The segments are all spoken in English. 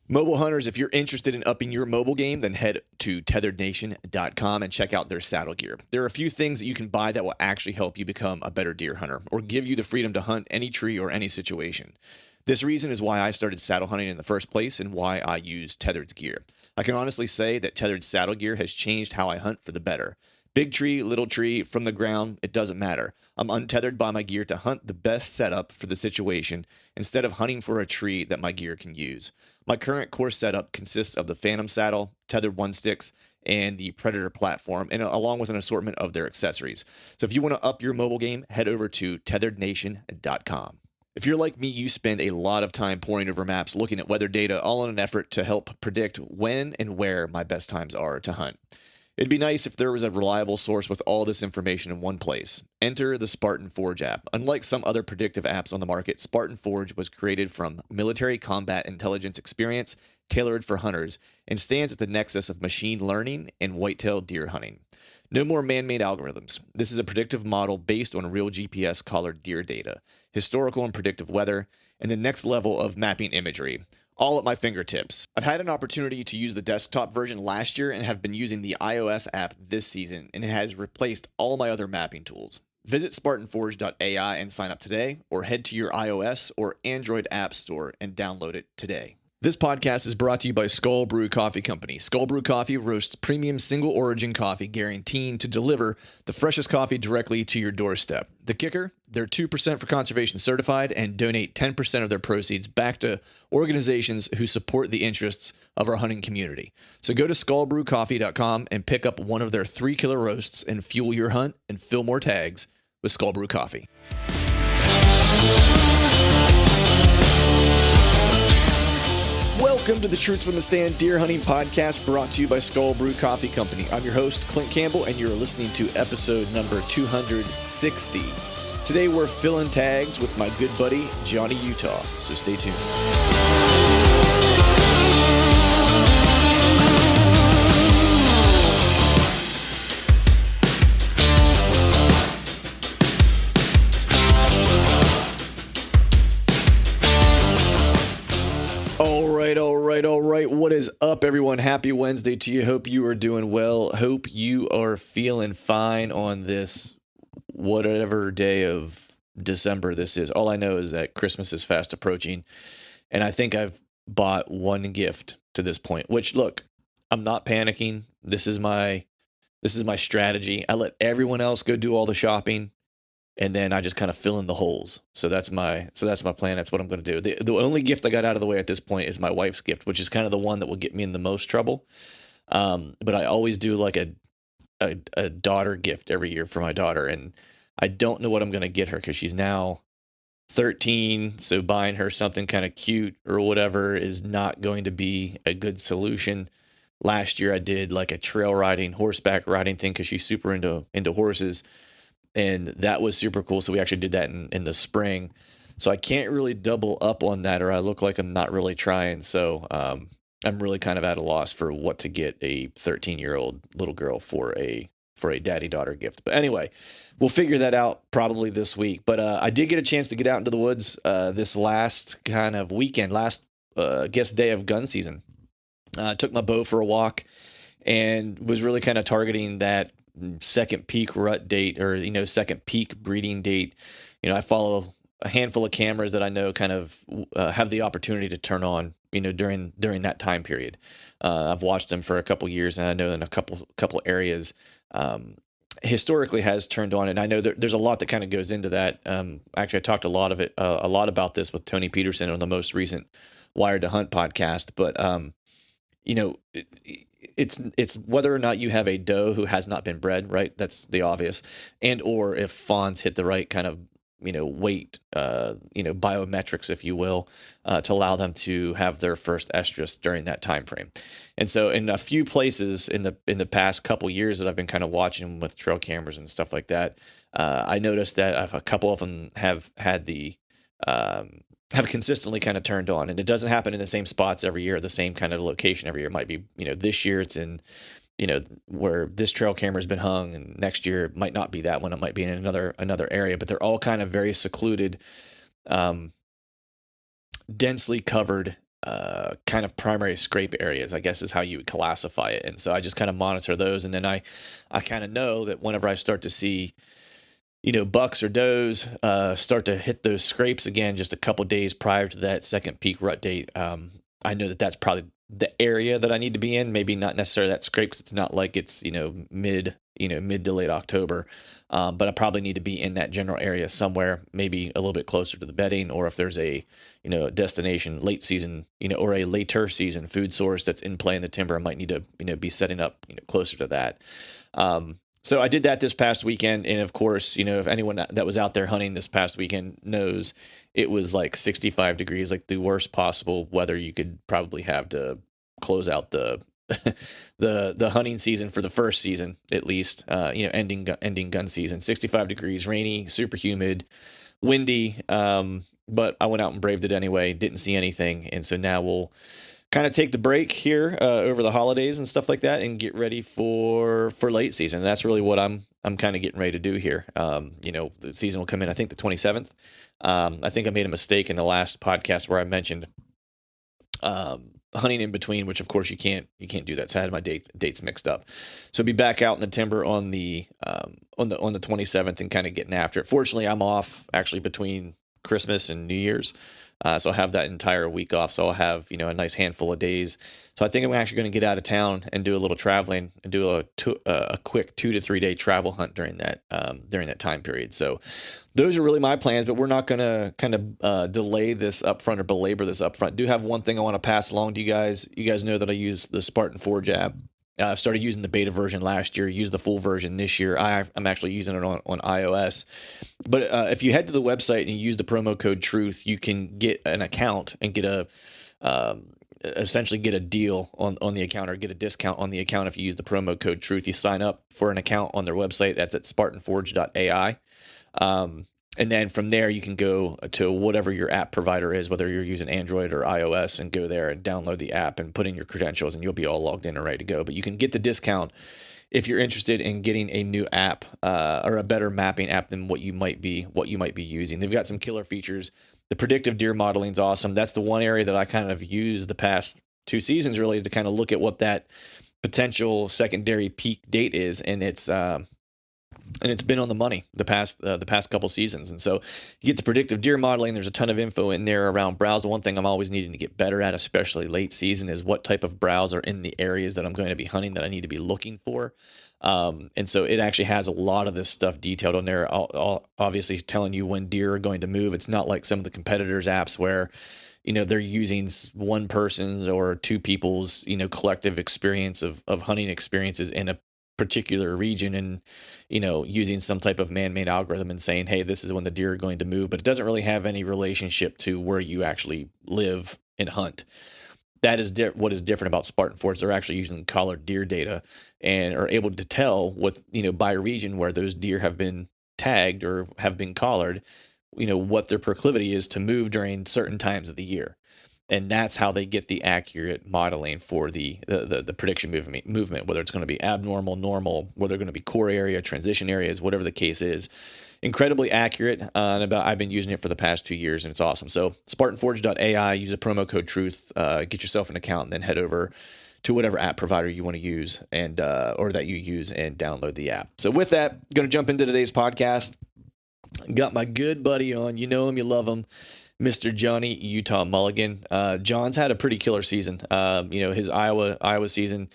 Mobile hunters, if you're interested in upping your mobile game, then head to tetherednation.com and check out their saddle gear. There are a few things that you can buy that will actually help you become a better deer hunter or give you the freedom to hunt any tree or any situation. This reason is why I started saddle hunting in the first place and why I use Tethered's gear. I can honestly say that Tethered's saddle gear has changed how I hunt for the better. Big tree, little tree, from the ground, it doesn't matter. I'm untethered by my gear to hunt the best setup for the situation instead of hunting for a tree that my gear can use. My current core setup consists of the Phantom saddle, tethered one sticks, and the Predator platform, and along with an assortment of their accessories. So if you want to up your mobile game, head over to tetherednation.com. If you're like me, you spend a lot of time poring over maps, looking at weather data, all in an effort to help predict when and where my best times are to hunt. It'd be nice if there was a reliable source with all this information in one place. Enter the Spartan Forge app. Unlike some other predictive apps on the market, Spartan Forge was created from military combat intelligence experience tailored for hunters and stands at the nexus of machine learning and whitetail deer hunting. No more man-made algorithms. This is a predictive model based on real GPS collared deer data, historical and predictive weather, and the next level of mapping imagery, all at my fingertips. I've had an opportunity to use the desktop version last year and have been using the iOS app this season, and it has replaced all my other mapping tools. Visit SpartanForge.ai and sign up today, or head to your iOS or Android app store and download it today. This podcast is brought to you by Skull Brew Coffee Company. Skull Brew Coffee roasts premium single origin coffee, guaranteeing to deliver the freshest coffee directly to your doorstep. The kicker? They're 2% for conservation certified and donate 10% of their proceeds back to organizations who support the interests of our hunting community. So go to skullbrewcoffee.com and pick up one of their 3-killer roasts and fuel your hunt and fill more tags with Skull Brew Coffee. Welcome to the Truths from the Stand Deer Hunting Podcast, brought to you by Skull Brew Coffee Company. I'm your host, Clint Campbell, and you're listening to episode number 260. Today we're filling tags with my good buddy, Johnny Utah, so stay tuned. All right. What is up, everyone? Happy Wednesday to you. Hope you are doing well. Hope you are feeling fine on this whatever day of December this is. All I know is that Christmas is fast approaching, and I think I've bought one gift to this point, which, look, I'm not panicking. This is my strategy. I let everyone else go do all the shopping, and then I just kind of fill in the holes. So that's my plan. That's what I'm going to do. The only gift I got out of the way at this point is my wife's gift, which is kind of the one that will get me in the most trouble. But I always do like a daughter gift every year for my daughter, and I don't know what I'm going to get her because she's now 13. So buying her something kind of cute or whatever is not going to be a good solution. Last year I did like a trail riding, horseback riding thing because she's super into horses. And that was super cool. So we actually did that in the spring. So I can't really double up on that, or I look like I'm not really trying. So I'm really kind of at a loss for what to get a 13-year-old little girl for a daddy-daughter gift. But anyway, we'll figure that out probably this week. But I did get a chance to get out into the woods this last kind of weekend, day of gun season. I took my bow for a walk and was really kind of targeting that second peak rut date, or second peak breeding date. I follow a handful of cameras that I know kind of have the opportunity to turn on during that time period. I've watched them for a couple years, and I know in a couple areas historically has turned on, and I know there's a lot that kind of goes into that. Actually, I talked a lot about this with Tony Peterson on the most recent Wired to Hunt podcast, but it's whether or not you have a doe who has not been bred, right? That's the obvious. And or if fawns hit the right kind of, weight, biometrics, if you will, to allow them to have their first estrus during that time frame. And so in a few places in the past couple years that I've been kind of watching with trail cameras and stuff like that, I noticed that a couple of them have had have consistently kind of turned on, and it doesn't happen in the same spots every year, the same kind of location every year. It might be, this year it's in, where this trail camera has been hung, and next year it might not be that one. It might be in another area, but they're all kind of very secluded, densely covered kind of primary scrape areas, I guess is how you would classify it. And so I just kind of monitor those. And then I kind of know that whenever I start to see, bucks or does start to hit those scrapes again, just a couple days prior to that second peak rut date, I know that that's probably the area that I need to be in. Maybe not necessarily that scrape, 'cause it's not like it's, mid to late October. But I probably need to be in that general area somewhere, maybe a little bit closer to the bedding, or if there's a, destination late season, or a later season food source that's in play in the timber, I might need to, be setting up, closer to that. So I did that this past weekend. And of course, if anyone that was out there hunting this past weekend knows, it was like 65 degrees, like the worst possible weather you could probably have to close out the the hunting season for the first season, at least, ending gun season. 65 degrees, rainy, super humid, windy. But I went out and braved it anyway. Didn't see anything. And so now we'll kind of take the break here over the holidays and stuff like that, and get ready for late season. And that's really what I'm kind of getting ready to do here. The season will come in, I think, the 27th. I think I made a mistake in the last podcast where I mentioned hunting in between, which of course you can't do that. So I had my dates mixed up. So be back out in the timber on the 27th and kind of getting after it. Fortunately, I'm off actually between Christmas and New Year's. So I'll have that entire week off. So I'll have, a nice handful of days. So I think I'm actually going to get out of town and do a little traveling and do a quick 2 to 3 day travel hunt during that time period. So those are really my plans, but we're not going to kind of delay this up front or belabor this up front. Do have one thing I want to pass along to you guys. You guys know that I use the Spartan Forge app. Started using the beta version last year, used the full version this year. I'm actually using it on iOS. But if you head to the website and you use the promo code TRUTH, you can get an account and get essentially get a deal on the account, or get a discount on the account if you use the promo code TRUTH. You sign up for an account on their website. That's at spartanforge.ai. And then from there, you can go to whatever your app provider is, whether you're using Android or iOS, and go there and download the app and put in your credentials, and you'll be all logged in and ready to go. But you can get the discount if you're interested in getting a new app or a better mapping app than what you might be using. They've got some killer features. The predictive deer modeling is awesome. That's the one area that I kind of used the past 2 seasons really to kind of look at what that potential secondary peak date is, and it's been on the money the past couple seasons. And so you get the predictive deer modeling. There's a ton of info in there around browse. The one thing I'm always needing to get better at, especially late season, is what type of browse are in the areas that I'm going to be hunting that I need to be looking for. And so it actually has a lot of this stuff detailed on there, obviously telling you when deer are going to move. It's not like some of the competitors' apps where, they're using one person's or 2 people's, collective experience of hunting experiences in a particular region, and using some type of man-made algorithm and saying, hey, this is when the deer are going to move, but it doesn't really have any relationship to where you actually live and hunt. That is what is different about Spartan Forge. They're actually using collared deer data and are able to tell with, by region where those deer have been tagged or have been collared, what their proclivity is to move during certain times of the year. And that's how they get the accurate modeling for the prediction movement, whether it's going to be abnormal, normal, whether they're going to be core area, transition areas, whatever the case is. Incredibly accurate. I've been using it for the past 2 years, and it's awesome. So spartanforge.ai, use a promo code TRUTH, get yourself an account, and then head over to whatever app provider you want to use and or that you use, and download the app. So with that, I'm going to jump into today's podcast. Got my good buddy on. You know him, you love him. Mr. Johnny Utah Mulligan. John's had a pretty killer season. His Iowa season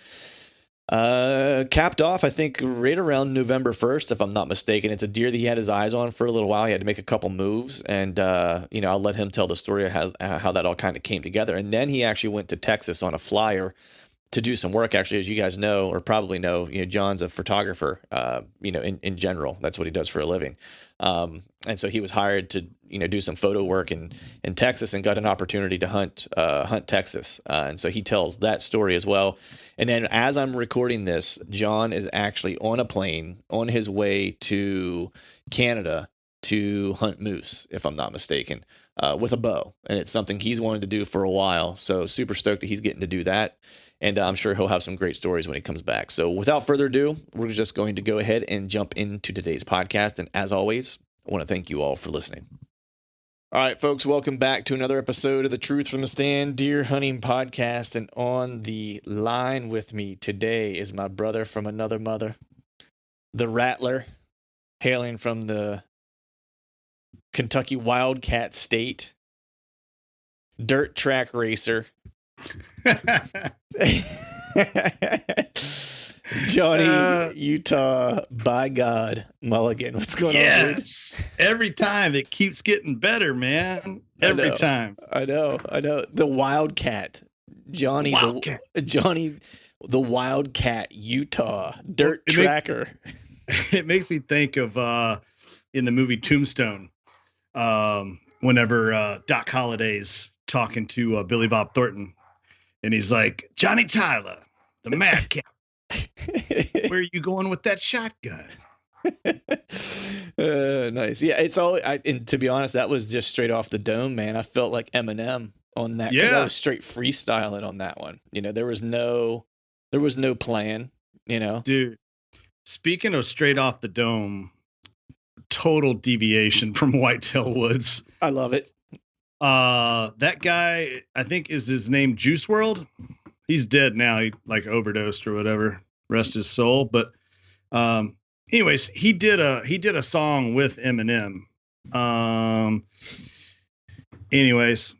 capped off, I think, right around November 1st, if I'm not mistaken. It's a deer that he had his eyes on for a little while. He had to make a couple moves, and I'll let him tell the story of how that all kind of came together. And then he actually went to Texas on a flyer to do some work. Actually, as you guys know, or probably know, John's a photographer, in general. That's what he does for a living. And so he was hired to, do some photo work in Texas, and got an opportunity to hunt Texas. And so he tells that story as well. And then as I'm recording this, John is actually on a plane on his way to Canada to hunt moose, if I'm not mistaken, with a bow. And it's something he's wanted to do for a while. So super stoked that he's getting to do that. And I'm sure he'll have some great stories when he comes back. So without further ado, we're just going to go ahead and jump into today's podcast. And as always, I want to thank you all for listening. All right, folks, welcome back to another episode of the Truth from the Stand Deer Hunting Podcast. And on the line with me today is my brother from another mother, the Rattler, hailing from the Kentucky Wildcat State, dirt track racer, Johnny Utah, by God, Mulligan. What's going on, dude? Yes. Every time it keeps getting better, man. Every time. I know. The Wildcat. Johnny, Wildcat. The Wildcat, Utah, dirt tracker. It makes me think of in the movie Tombstone, whenever Doc Holliday's talking to Billy Bob Thornton, and he's like, Johnny Tyler, the madcap. Where are you going with that shotgun? Nice. Yeah, it's all. And to be honest, that was just straight off the dome, man. I felt like Eminem on that. Yeah, I was straight freestyling on that one. You know, there was no plan. You know, dude. Speaking of straight off the dome, total deviation from Whitetail Woods. I love it. That guy, I think, is his name Juice World. He's dead now. He like overdosed or whatever. Rest his soul. But anyways, he did a song with Eminem. Anyways,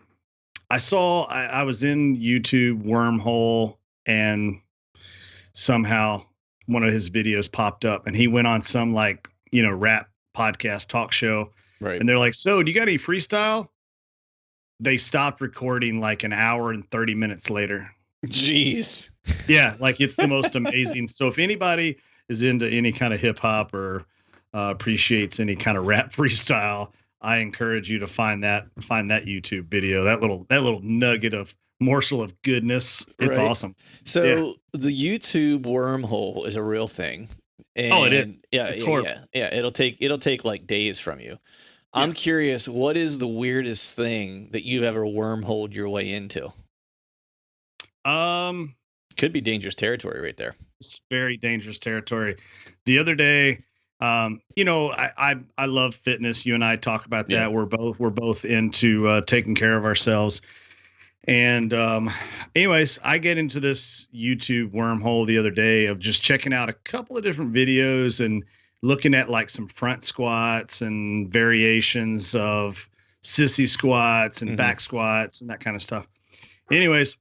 I was in YouTube wormhole, and somehow one of his videos popped up, and he went on some like, rap podcast talk show. Right. And they're like, so do you got any freestyle? They stopped recording like an hour and 30 minutes later. Jeez. Yeah, like it's the most amazing. So if anybody is into any kind of hip hop or appreciates any kind of rap freestyle, I encourage you to find that YouTube video. That little nugget of morsel of goodness. It's awesome. So the YouTube wormhole is a real thing. And it is. Yeah, it's horrible. Yeah. It'll take like days from you. Yeah. I'm curious, what is the weirdest thing that you've ever wormholed your way into? Could be dangerous territory right there. It's very dangerous territory. The other day, I love fitness. You and I talk about that. Yeah. We're both into taking care of ourselves. And anyways, I get into this YouTube wormhole the other day of just checking out a couple of different videos and looking at like some front squats and variations of sissy squats and back squats and that kind of stuff. Anyways,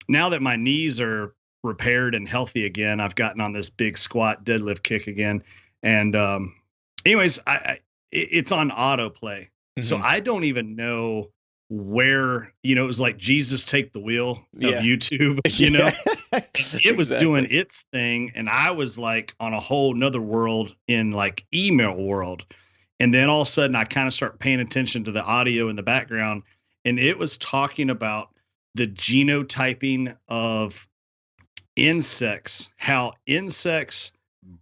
now that my knees are repaired and healthy again, I've gotten on this big squat deadlift kick again. And anyways, it's on autoplay. So I don't even know where, it was like Jesus Take the Wheel of YouTube, it was doing its thing. And I was like on a whole nother world in like email world. And then all of a sudden I kind of start paying attention to the audio in the background. And it was talking about the genotyping of insects, how insects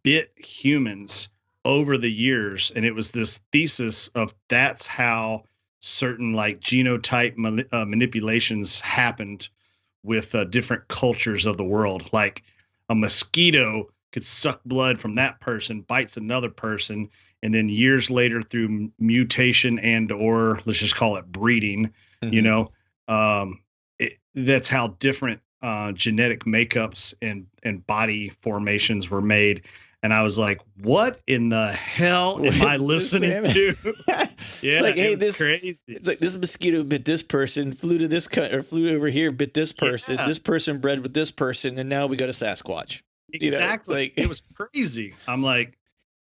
bit humans over the years. And it was this thesis of that's how certain like genotype manipulations happened with different cultures of the world. Like a mosquito could suck blood from that person, bites another person, and then years later through mutation and or let's just call it breeding, that's how different genetic makeups and body formations were made. And I was like, what in the hell am I listening to? It's like, hey, crazy. It's like this mosquito bit this person, flew to this or flew over here, bit this person. This person bred with this person, and now we go to Sasquatch. Exactly. It was crazy. I'm like,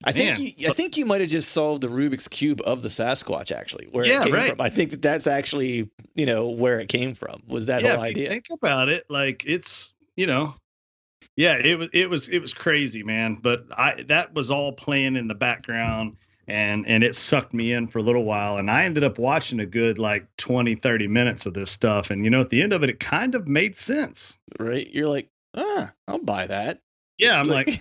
I think you might have just solved the Rubik's Cube of the Sasquatch, actually, where it came from. I think that's actually, where it came from, was that whole idea. Think about it. Like it's, it was crazy, man. But that was all playing in the background and it sucked me in for a little while. And I ended up watching a good like 20, 30 minutes of this stuff. And, at the end of it, it kind of made sense. Right. You're like, I'll buy that. Yeah. I'm like,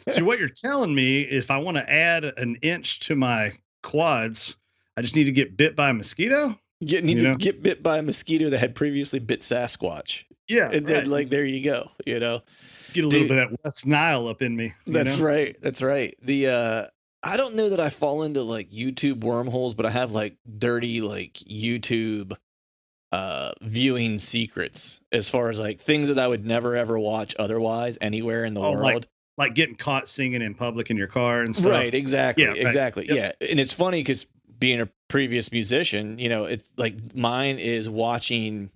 So what you're telling me, if I want to add an inch to my quads, I just need to get bit by a mosquito? Need to get bit by a mosquito that had previously bit Sasquatch. Yeah. And then there you go, Get a little bit of that West Nile up in me. That's right. The I don't know that I fall into like YouTube wormholes, but I have like dirty like YouTube viewing secrets as far as like things that I would never ever watch otherwise anywhere in the Oh, world. like getting caught singing in public in your car and stuff. Right, exactly. Yeah, right. Exactly. Yep. Yeah. And it's funny because being a previous musician, you know, it's like mine is watching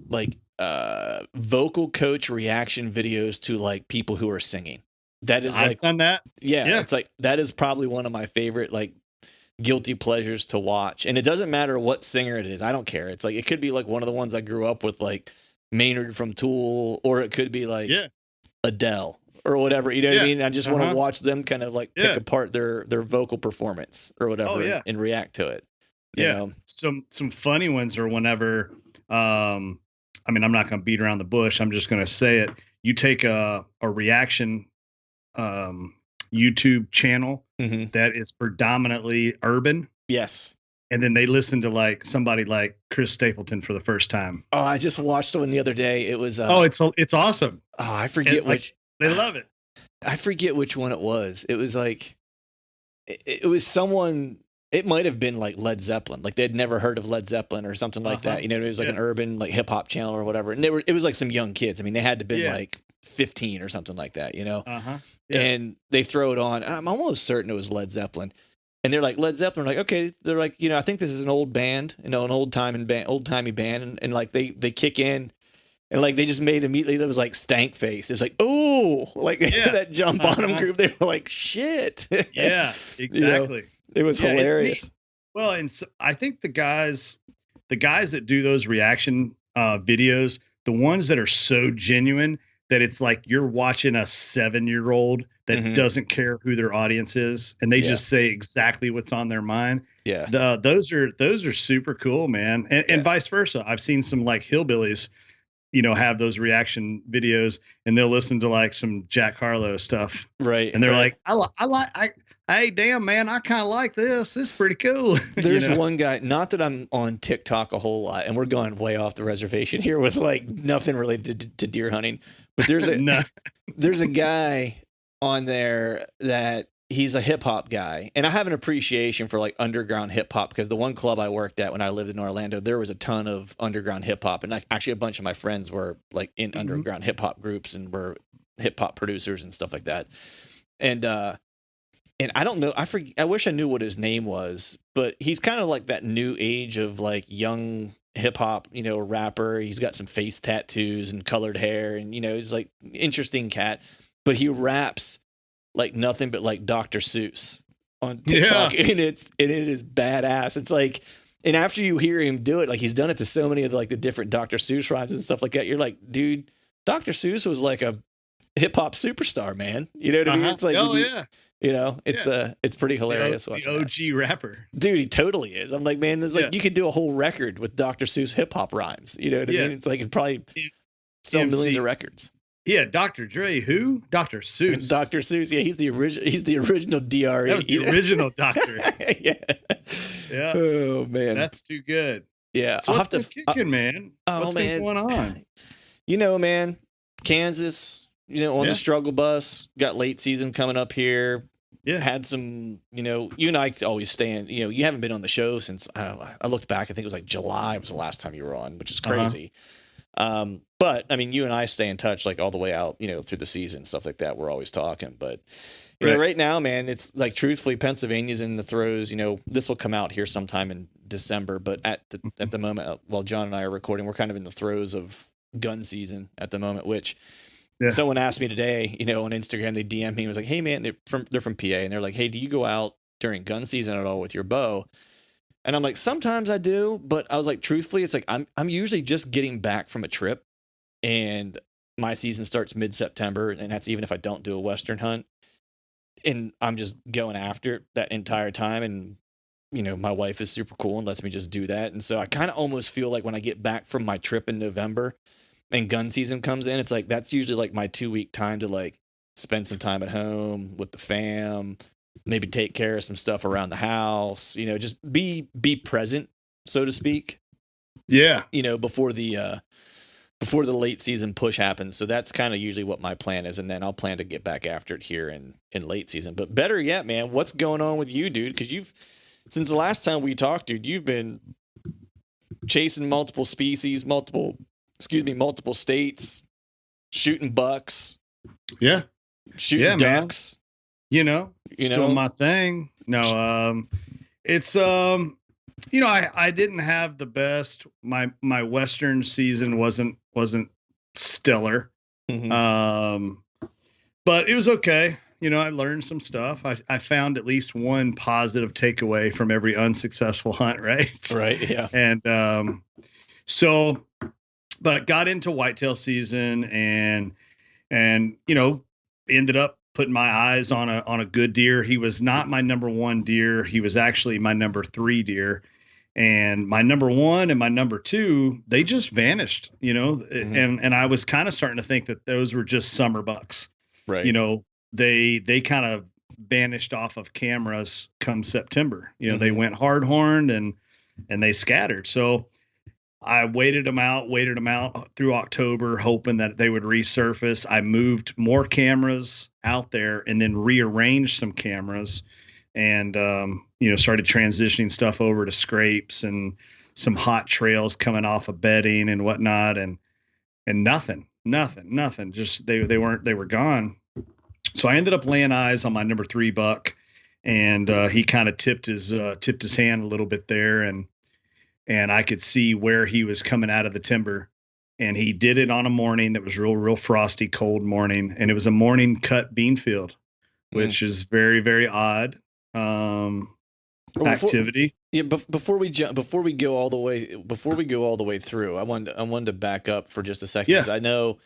like vocal coach reaction videos to like people who are singing. That is I've like done that. yeah, it's like that is probably one of my favorite like guilty pleasures to watch. And it doesn't matter what singer it is. I don't care. It's like it could be like one of the ones I grew up with, like Maynard from Tool, or it could be like Adele or whatever. You know what I mean? I just want to watch them kind of like pick apart their vocal performance or whatever and react to it. You know? Some funny ones are whenever I mean, I'm not gonna beat around the bush, I'm just gonna say it. You take a reaction YouTube channel that is predominantly urban. Yes. And then they listen to like somebody like Chris Stapleton for the first time. Oh, I just watched one the other day. It was it's awesome. Oh, I forget which. They love it. I forget which one it was. It was like it was someone. It might have been like Led Zeppelin. Like they'd never heard of Led Zeppelin or something like that. You know, it was like an urban like hip hop channel or whatever. And it was like some young kids. I mean, they had to have been like 15 or something like that, you know? And they throw it on. And I'm almost certain it was Led Zeppelin. And they're like, Led Zeppelin, like, okay, they're like, you know, I think this is an old band, you know, an old timey band. And like they kick in and like they just made immediately, it was like stank face. It was like, oh, like that jump on them group. They were like, shit. Yeah, exactly. You know, it was hilarious. Well, and so I think the guys that do those reaction videos, the ones that are so genuine that it's like you're watching a 7-year-old that doesn't care who their audience is, and they just say exactly what's on their mind. Yeah, those are super cool, man. And vice versa. I've seen some like hillbillies, you know, have those reaction videos, and they'll listen to like some Jack Harlow stuff, right? And they're like, hey, damn, man, I kind of like this. This is pretty cool. There's one guy, not that I'm on TikTok a whole lot, and we're going way off the reservation here with like nothing related to deer hunting, but there's a there's a guy on there that he's a hip hop guy, and I have an appreciation for like underground hip hop because the one club I worked at when I lived in Orlando, there was a ton of underground hip hop, and like actually a bunch of my friends were like in underground hip hop groups and were hip hop producers and stuff like that, and I don't know, I wish I knew what his name was, but he's kind of like that new age of like young hip hop, you know, rapper. He's got some face tattoos and colored hair, and you know, he's like interesting cat, but he raps like nothing but like Dr. Seuss on TikTok, and it is badass. It's like, and after you hear him do it, like he's done it to so many of like the different Dr. Seuss rhymes and stuff like that. You're like, dude, Dr. Seuss was like a hip hop superstar, man. You know what I mean? It's like, you know, it's pretty hilarious. The OG rapper, dude. He totally is. I'm like, man, it's like you could do a whole record with Dr. Seuss hip hop rhymes. You know what I mean? It's like it probably sell millions of records. Yeah, Dr. Dre, who? Dr. Seuss. Dr. Seuss, yeah, he's the original DRE. That was the original doctor. Yeah. Oh man, that's too good. Yeah, so what's been kicking, man? What's been going on? You know, man, Kansas. You know, on the struggle bus, got late season coming up here. Yeah, had some. You know, you and I always stay in. You know, you haven't been on the show since I don't know. I looked back. I think it was like July was the last time you were on, which is crazy. But I mean, you and I stay in touch like all the way out, you know, through the season, stuff like that. We're always talking. But you know, right now, man, it's like truthfully, Pennsylvania's in the throes. You know, this will come out here sometime in December. But at the moment, while John and I are recording, we're kind of in the throes of gun season at the moment, which someone asked me today, you know, on Instagram, they DM me and was like, hey man, they're from PA. And they're like, hey, do you go out during gun season at all with your bow? And I'm like, sometimes I do, but I was like, truthfully, it's like, I'm usually just getting back from a trip and my season starts mid-September. And that's even if I don't do a Western hunt, and I'm just going after it that entire time. And, you know, my wife is super cool and lets me just do that. And so I kind of almost feel like when I get back from my trip in November and gun season comes in, it's like, that's usually like my 2-week time to like spend some time at home with the fam, maybe take care of some stuff around the house, you know, just be present, so to speak. Yeah. You know, before the before the late season push happens. So that's kind of usually what my plan is. And then I'll plan to get back after it here in late season. But better yet, man, what's going on with you, dude? Because since the last time we talked, dude, you've been chasing multiple species, multiple states, shooting bucks. Yeah. Shooting ducks. Man. Doing my thing. No, it's, I didn't have the best, my Western season wasn't stellar. Mm-hmm. But it was okay. I learned some stuff. I found at least one positive takeaway from every unsuccessful hunt. Right. Right. Yeah. And, but got into whitetail season and, ended up putting my eyes on a good deer. He was not my number one deer. He was actually my number 3 deer. And my number 1 and my number 2, they just vanished, Mm-hmm. and I was kind of starting to think that those were just summer bucks. Right. They kind of vanished off of cameras come September. Mm-hmm. They went hard horned and they scattered. So I waited them out through October, hoping that they would resurface. I moved more cameras out there and then rearranged some cameras and, started transitioning stuff over to scrapes and some hot trails coming off of bedding and whatnot. And nothing, just, they were gone. So I ended up laying eyes on my number 3 buck and, he kind of tipped his hand a little bit there. And I could see where he was coming out of the timber, and he did it on a morning that was real frosty, cold morning. And it was a morning cut bean field, which is very, very odd. Activity. Before we go all the way through, I wanted to back up for just a second. Because I know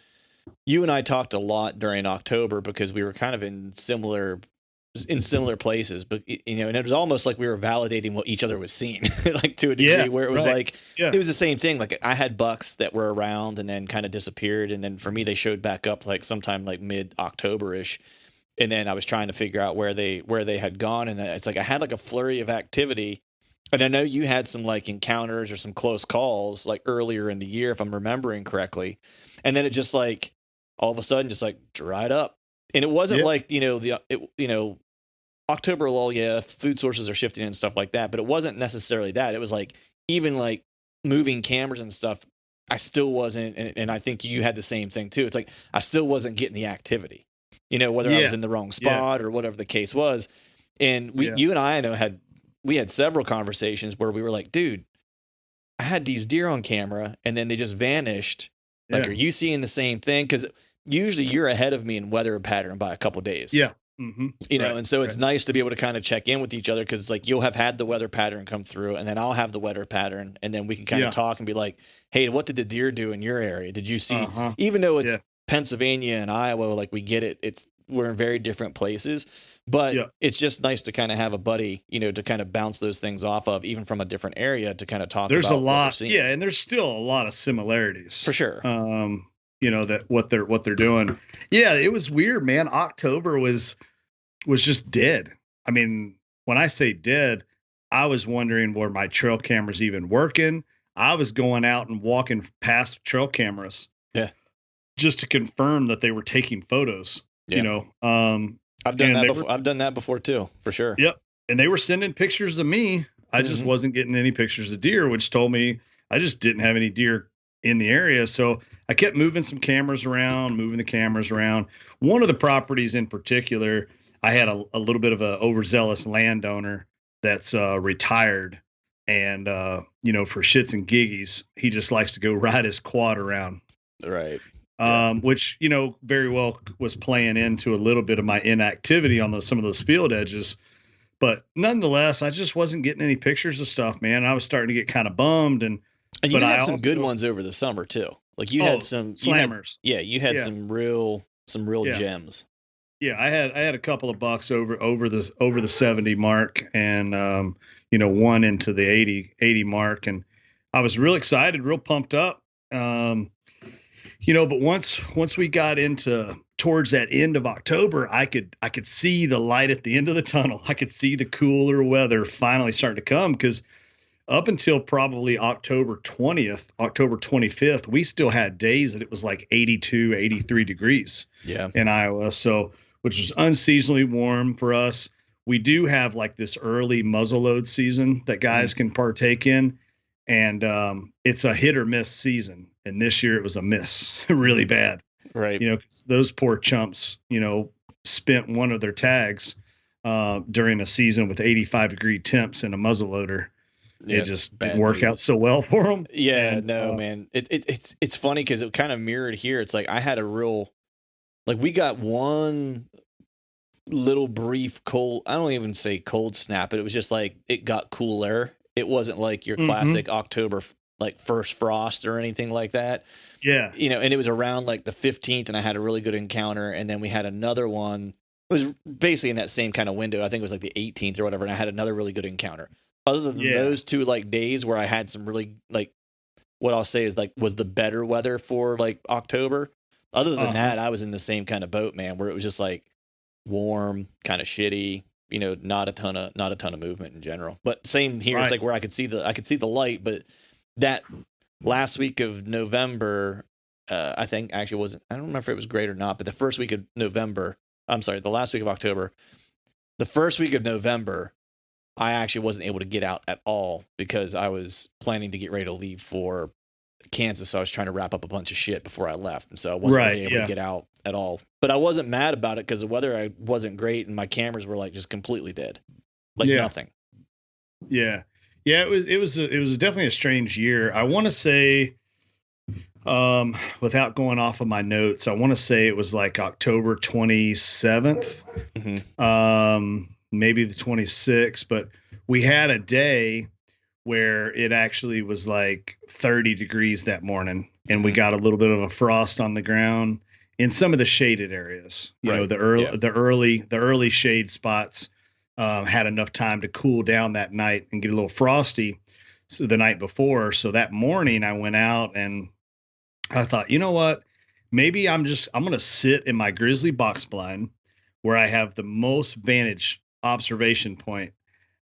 you and I talked a lot during October because we were kind of in similar places, but and it was almost like we were validating what each other was seeing, like to a degree, where it was it was the same thing. Like I had bucks that were around and then kind of disappeared, and then for me they showed back up like sometime like mid-October-ish, and then I was trying to figure out where they had gone, and it's like I had like a flurry of activity, and I know you had some like encounters or some close calls like earlier in the year if I'm remembering correctly, and then it just like all of a sudden just like dried up. And it wasn't like, October lull, food sources are shifting and stuff like that, but it wasn't necessarily that. It was like, even like moving cameras and stuff, I still wasn't, and I think you had the same thing too. It's like, I still wasn't getting the activity, whether I was in the wrong spot or whatever the case was. And you and I know we had several conversations where we were like, dude, I had these deer on camera and then they just vanished. Like, are you seeing the same thing? Because usually you're ahead of me in weather pattern by a couple of days. Yeah. Mm-hmm. And so it's nice to be able to kind of check in with each other because it's like you'll have had the weather pattern come through and then I'll have the weather pattern and then we can kind of talk and be like, hey, what did the deer do in your area? Did you see, even though it's Pennsylvania and Iowa, like we get it, we're in very different places, but it's just nice to kind of have a buddy, to kind of bounce those things off of, even from a different area to kind of talk there's about a lot. What they're seeing. And there's still a lot of similarities for sure. That what they're doing. Yeah. It was weird, man. October was just dead. I mean, when I say dead, I was wondering were my trail cameras even working? I was going out and walking past trail cameras just to confirm that they were taking photos, I've done that before too, for sure. Yep. And they were sending pictures of me. I just wasn't getting any pictures of deer, which told me I just didn't have any deer in the area. So I kept moving the cameras around. One of the properties in particular, I had a little bit of an overzealous landowner that's retired, and for shits and giggies, he just likes to go ride his quad around. Right. Which very well was playing into a little bit of my inactivity on some of those field edges, but nonetheless, I just wasn't getting any pictures of stuff, man. I was starting to get kind of bummed, and you had some good ones over the summer too. Like you had some slammers. You had some real gems. Yeah, I had a couple of bucks over the 70 mark, and one into the 80 mark, and I was real excited, real pumped up. But once we got into towards that end of October, I could see the light at the end of the tunnel. I could see the cooler weather finally starting to come because up until probably October 20th, October 25th, we still had days that it was like 82, 83 degrees in Iowa. So, which is unseasonably warm for us. We do have like this early muzzleload season that guys can partake in. And it's a hit or miss season. And this year it was a miss really bad. Right. 'Cause those poor chumps, spent one of their tags during a season with 85-degree temps and a muzzleloader. It just didn't work out so well for them. Yeah, and, no, man. It's funny because it kind of mirrored here. It's like I had a real, like we got one little brief cold, I don't even say cold snap, but it was just like it got cooler. It wasn't like your classic October, like first frost or anything like that. Yeah. And it was around like the 15th and I had a really good encounter. And then we had another one. It was basically in that same kind of window. I think it was like the 18th or whatever. And I had another really good encounter. Other than those two like days where I had some really like, what I'll say is like was the better weather for like October. Other than that, I was in the same kind of boat, man, where it was just like warm, kind of shitty, not a ton of movement in general. But same here. Right. It's like where I could see the light, but that last week of November, I think actually wasn't, I don't remember if it was great or not, but the first week of November, the last week of October, the first week of November, I actually wasn't able to get out at all because I was planning to get ready to leave for Kansas. So I was trying to wrap up a bunch of shit before I left. And so I wasn't really able to get out at all, but I wasn't mad about it because the weather wasn't great and my cameras were like just completely dead, like nothing. Yeah. Yeah. It was definitely a strange year. I want to say, without going off of my notes, I want to say it was like October 27th, maybe the 26th, but we had a day where it actually was like 30 degrees that morning and we got a little bit of a frost on the ground in some of the shaded areas. The early shade spots had enough time to cool down that night and get a little frosty the night before. So that morning I went out and I thought, you know what, maybe I'm going to sit in my grizzly box blind where I have the most vantage observation point.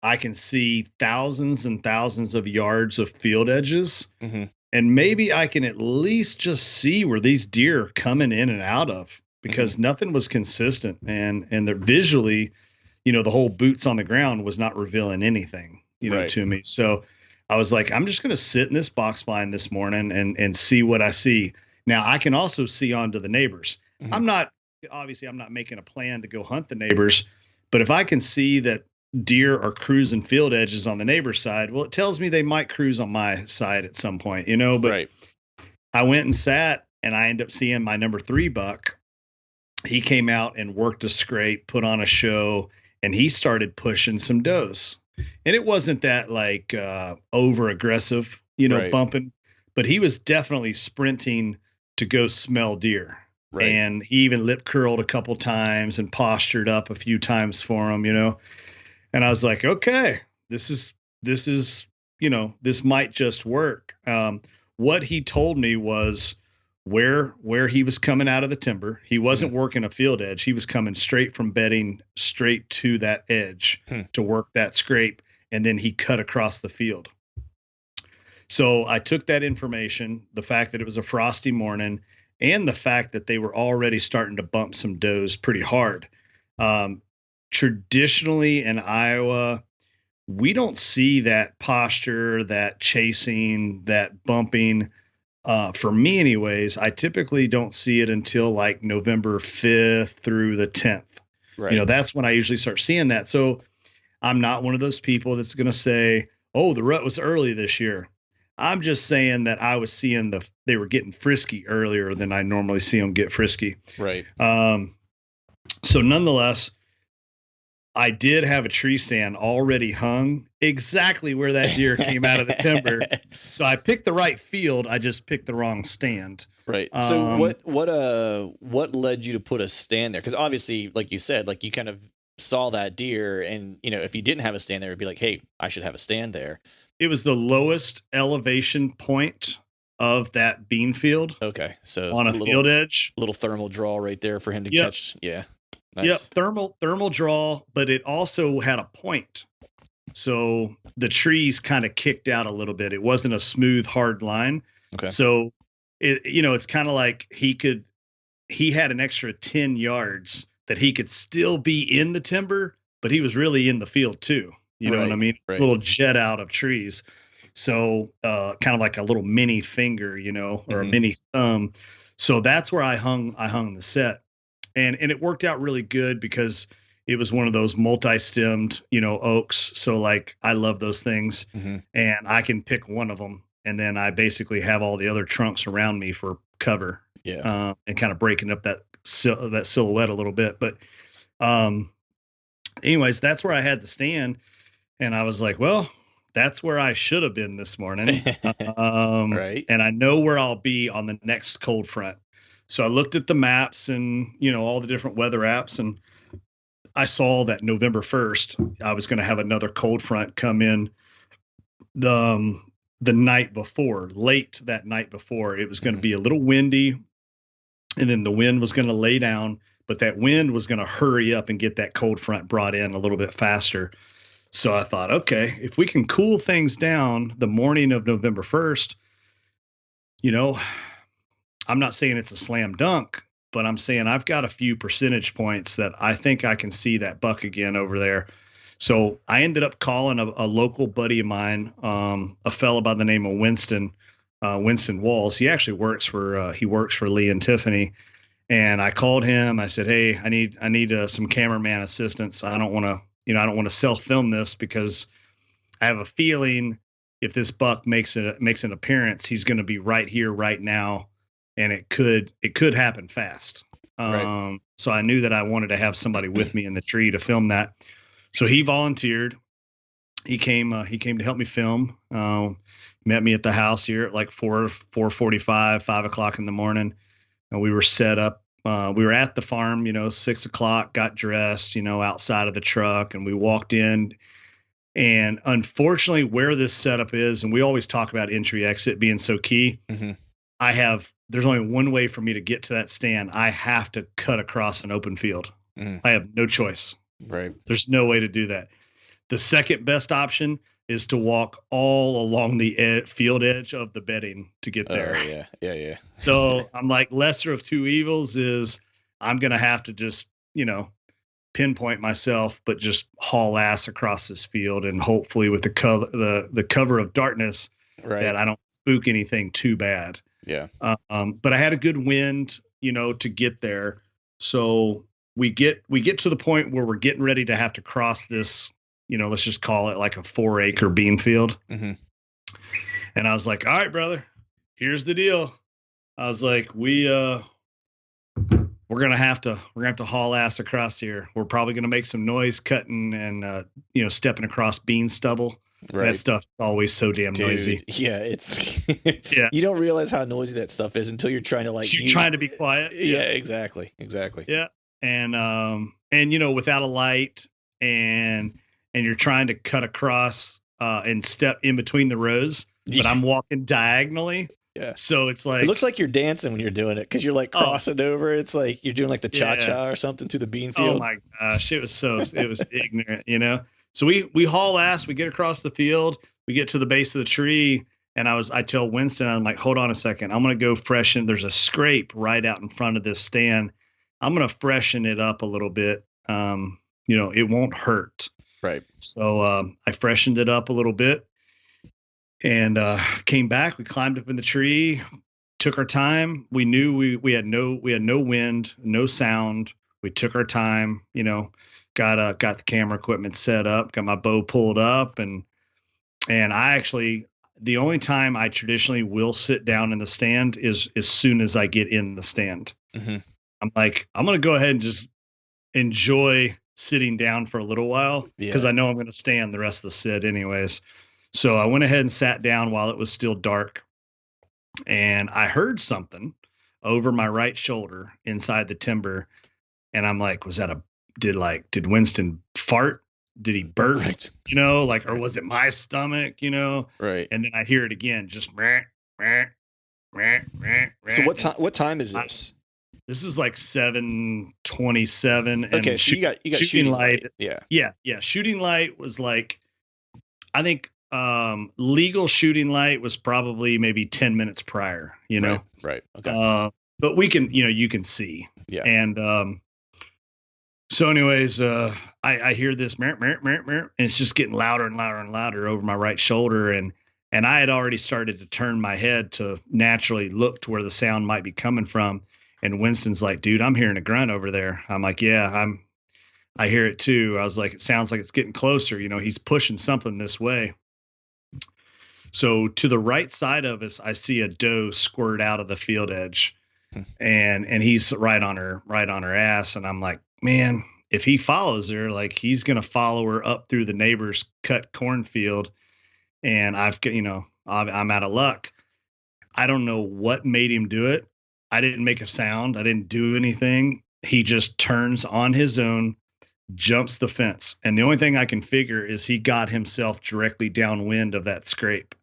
I can see thousands and thousands of yards of field edges. And maybe I can at least just see where these deer are coming in and out of because nothing was consistent. And they're visually, the whole boots on the ground was not revealing anything, to me. So I was like, I'm just going to sit in this box blind this morning and see what I see. Now I can also see onto the neighbors. I'm not making a plan to go hunt the neighbors, but if I can see that deer are cruising field edges on the neighbor's side, well, it tells me they might cruise on my side at some point, but I went and sat and I ended up seeing my number 3 buck. He came out and worked a scrape, put on a show, and he started pushing some does. And it wasn't that like over aggressive, bumping, but he was definitely sprinting to go smell deer. Right. And he even lip curled a couple times and postured up a few times for him, And I was like, okay, this might just work. What he told me was where he was coming out of the timber. He wasn't working a field edge. He was coming straight from bedding straight to that edge to work that scrape. And then he cut across the field. So I took that information, the fact that it was a frosty morning and the fact that they were already starting to bump some does pretty hard. Traditionally in Iowa, we don't see that posture, that chasing, that bumping. For me anyways, I typically don't see it until like November 5th through the 10th. Right. That's when I usually start seeing that. So I'm not one of those people that's going to say, oh, the rut was early this year. I'm just saying that I was seeing they were getting frisky earlier than I normally see them get frisky. Right. So nonetheless, I did have a tree stand already hung exactly where that deer came out of the timber. So I picked the right field. I just picked the wrong stand. Right. So what led you to put a stand there? Because obviously, like you said, like you kind of saw that deer and, if you didn't have a stand there, it'd be like, hey, I should have a stand there. It was the lowest elevation point of that bean field. Okay. So on a field edge, little thermal draw right there for him to catch. Yeah. Nice. Yep, thermal draw, but it also had a point. So the trees kind of kicked out a little bit. It wasn't a smooth, hard line. Okay. So it's kind of like he had an extra 10 yards that he could still be in the timber, but he was really in the field too. You know what I mean? Right. Little jet out of trees. So kind of like a little mini finger, or a mini thumb. So that's where I hung the set. And it worked out really good because it was one of those multi-stemmed, oaks. So like I love those things, and I can pick one of them, and then I basically have all the other trunks around me for cover. Yeah. And kind of breaking up that silhouette a little bit. But anyways, that's where I had to stand, and I was like, well, that's where I should have been this morning. Right. And I know where I'll be on the next cold front. So I looked at the maps and, all the different weather apps, and I saw that November 1st, I was going to have another cold front come in the night before, late that night before. It was going to be a little windy, and then the wind was going to lay down, but that wind was going to hurry up and get that cold front brought in a little bit faster. So I thought, okay, if we can cool things down the morning of November 1st, I'm not saying it's a slam dunk, but I'm saying I've got a few percentage points that I think I can see that buck again over there. So I ended up calling a local buddy of mine, a fellow by the name of Winston Walls. He actually works for Lee and Tiffany. And I called him. I said, hey, I need some cameraman assistance. I don't want to self film this because I have a feeling if this buck makes an appearance, he's going to be right here, right now. And it could happen fast. Right. So I knew that I wanted to have somebody with me in the tree to film that. So he volunteered. He came to help me film. Met me at the house here at like 4:45, 5:00 in the morning. And we were set up. We were at the farm, 6:00, got dressed, outside of the truck, and we walked in. And unfortunately, where this setup is, and we always talk about entry exit being so key. There's only one way for me to get to that stand. I have to cut across an open field. I have no choice. Right. There's no way to do that. The second best option is to walk all along the field edge of the bedding to get there. Yeah. So I'm like, lesser of two evils is I'm going to have to just, pinpoint myself, but just haul ass across this field. And hopefully with the cover of darkness, that I don't spook anything too bad. Yeah. But I had a good wind, to get there. So we get to the point where we're getting ready to have to cross this, let's just call it like a 4-acre bean field. And I was like, all right, brother, here's the deal. I was like, we're going to have to haul ass across here. We're probably going to make some noise cutting and, stepping across bean stubble. Right. That stuff's always so damn noisy. Yeah, it's you don't realize how noisy that stuff is until you're trying to trying to be quiet. Yeah, exactly. Yeah. And without a light and you're trying to cut across and step in between the rows, but I'm walking diagonally. Yeah. So it's like, it looks like you're dancing when you're doing it, because you're like crossing over. It's like you're doing like the cha-cha or something through the bean field. Oh my gosh. It was ignorant, So we haul ass, we get across the field, we get to the base of the tree, and I tell Winston, I'm like, hold on a second. I'm going to go freshen. There's a scrape right out in front of this stand. I'm going to freshen it up a little bit. It won't hurt. Right. So I freshened it up a little bit and came back. We climbed up in the tree, took our time. We knew we had no wind, no sound. We took our time, got the camera equipment set up, got my bow pulled up, and I actually, the only time I traditionally will sit down in the stand is as soon as I get in the stand. I'm like, I'm going to go ahead and just enjoy sitting down for a little while, because I know I'm going to stand the rest of the sit anyways. So I went ahead and sat down while it was still dark, and I heard something over my right shoulder inside the timber. And I'm like, did Winston fart? Did he burp? Right. Or was it my stomach, Right. And then I hear it again, just So what time is this? This is like 7:27. Okay, so you got shooting light. Yeah. Shooting light was like I think legal shooting light was probably maybe 10 minutes prior, you know? Right. Okay. But we can, you can see. Yeah. And so anyways, I hear this meow, meow, meow, meow, and it's just getting louder and louder and louder over my right shoulder. And I had already started to turn my head to naturally look to where the sound might be coming from. And Winston's like, dude, I'm hearing a grunt over there. I'm like, yeah, I hear it too. I was like, it sounds like it's getting closer. He's pushing something this way. So to the right side of us, I see a doe squirt out of the field edge, and he's right on her ass. And I'm like, man, if he follows her, like he's gonna follow her up through the neighbor's cut cornfield, and I'm out of luck. I don't know what made him do it. I didn't make a sound. I didn't do anything. He just turns on his own, jumps the fence. And the only thing I can figure is he got himself directly downwind of that scrape.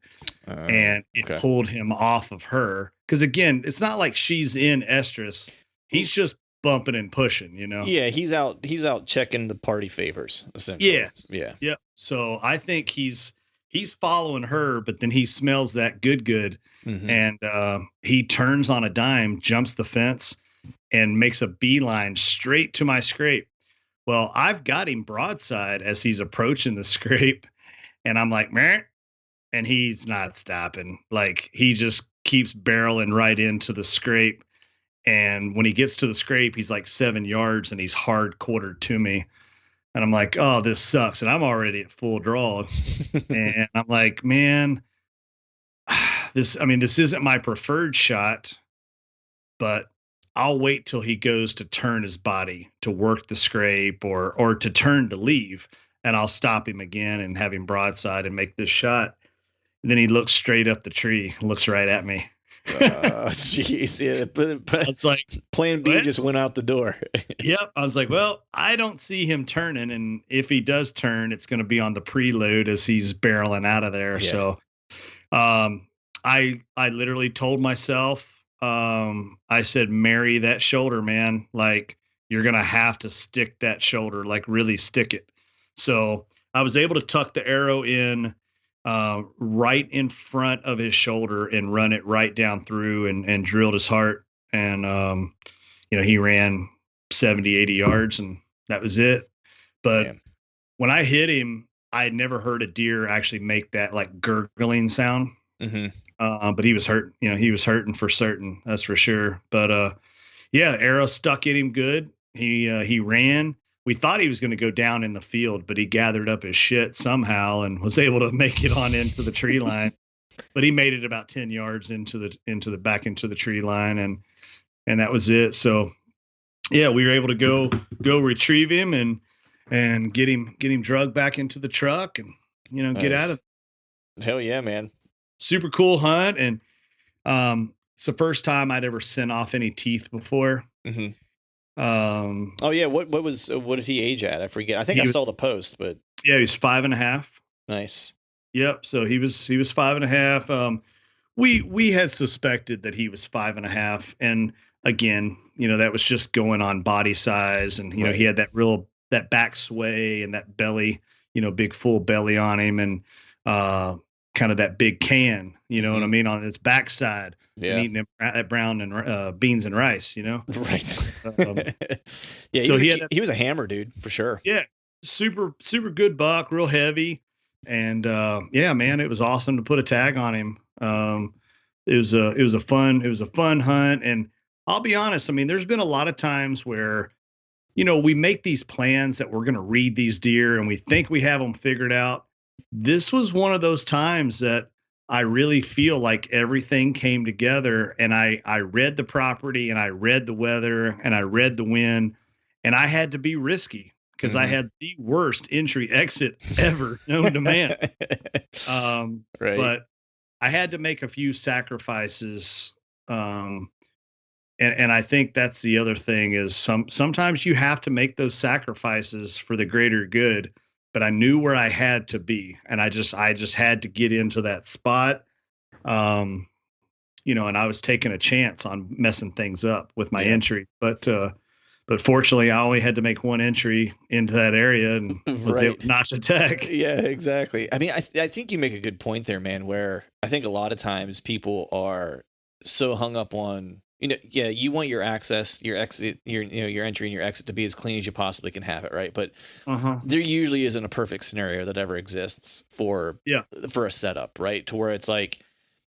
And it pulled him off of her. Because again, it's not like she's in estrus. He's just bumping and pushing, Yeah, he's out checking the party favors, essentially. Yes. Yeah. Yep. So I think he's following her, but then he smells that good. Mm-hmm. And he turns on a dime, jumps the fence, and makes a beeline straight to my scrape. Well, I've got him broadside as he's approaching the scrape, and I'm like, meh, and he's not stopping. Like, he just keeps barreling right into the scrape. And when he gets to the scrape, he's like 7 yards, and he's hard quartered to me. And I'm like, oh, this sucks. And I'm already at full draw. And I'm like, man, this isn't my preferred shot, but I'll wait till he goes to turn his body to work the scrape or to turn to leave, and I'll stop him again and have him broadside and make this shot. And then he looks straight up the tree, looks right at me. Jeez, yeah, but it's like plan B just went out the door. Yep. I was like, well, I don't see him turning, and if he does turn, it's going to be on the preload as he's barreling out of there. Yeah. So, I literally told myself, I said, marry that shoulder, man. Like, you're going to have to stick that shoulder, like really stick it. So I was able to tuck the arrow in, right in front of his shoulder and run it right down through and drilled his heart. And, he ran 70, 80 yards, and that was it. But when I hit him, I had never heard a deer actually make that like gurgling sound. Mm-hmm. But he was hurt, he was hurting for certain. That's for sure. But, arrow stuck in him good. He ran. We thought he was going to go down in the field, but he gathered up his shit somehow and was able to make it on into the tree line. But he made it about 10 yards into the tree line, and that was it. So we were able to go retrieve him and get him drugged back into the truck and get out of. Hell yeah, man. Super cool hunt. And it's the first time I'd ever sent off any teeth before. Mm-hmm. What did he age at? I forget. I think I saw the post, but he was 5.5. Nice. Yep. So he was 5.5. We had suspected that he was 5.5. And again, that was just going on body size. And, he had that back sway and that belly, big full belly on him, and, kind of that big can, mm-hmm. what I mean, on his backside. Yeah. And eating that brown and beans and rice, Right. So he was a hammer, dude, for sure. Yeah. Super, super good buck, real heavy. And man, it was awesome to put a tag on him. It was a fun hunt. And I'll be honest, there's been a lot of times where, we make these plans that we're going to read these deer and we think we have them figured out. This was one of those times that I really feel like everything came together, and I read the property, and I read the weather, and I read the wind, and I had to be risky because I had the worst entry exit ever known to man. Right. But I had to make a few sacrifices. And I think that's the other thing is sometimes you have to make those sacrifices for the greater good. But I knew where I had to be, and I just had to get into that spot. And I was taking a chance on messing things up with my entry, but But fortunately, I only had to make one entry into that area and was able Right. to notch a tag. Yeah, exactly. I mean, I think you make a good point there, man, where I think a lot of times people are so hung up on, yeah, you want your access, your exit, your entry and your exit to be as clean as you possibly can have it, right? But Uh-huh. there usually isn't a perfect scenario that ever exists Yeah. for a setup, right? To where it's like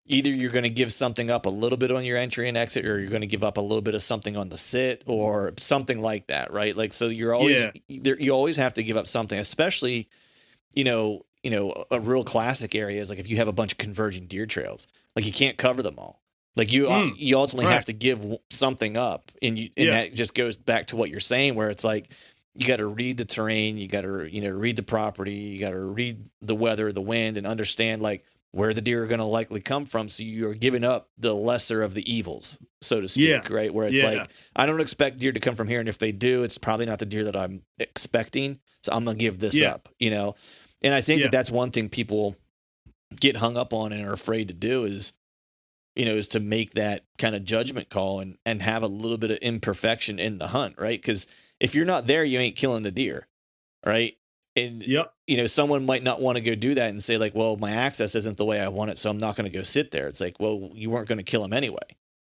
either you're going to give something up a little bit on your entry and exit, or you're going to give up a little bit of something on the sit or something like that, right? Like, so you're always Yeah. you always have to give up something, especially, a real classic area is like if you have a bunch of converging deer trails, like you can't cover them all. Like you ultimately right. have to give something up, and that just goes back to what you're saying, where it's like you got to read the terrain, you got to read the property, you got to read the weather, the wind, and understand like where the deer are going to likely come from. So you're giving up the lesser of the evils, so to speak, right? Where it's like, I don't expect deer to come from here. And if they do, it's probably not the deer that I'm expecting. So I'm going to give this up, And I think that that's one thing people get hung up on and are afraid to do is to make that kind of judgment call and have a little bit of imperfection in the hunt, right? Because if you're not there, you ain't killing the deer, right? And someone might not want to go do that and say like, well, my access isn't the way I want it, so I'm not going to go sit there. It's like, well, you weren't going to kill him anyway.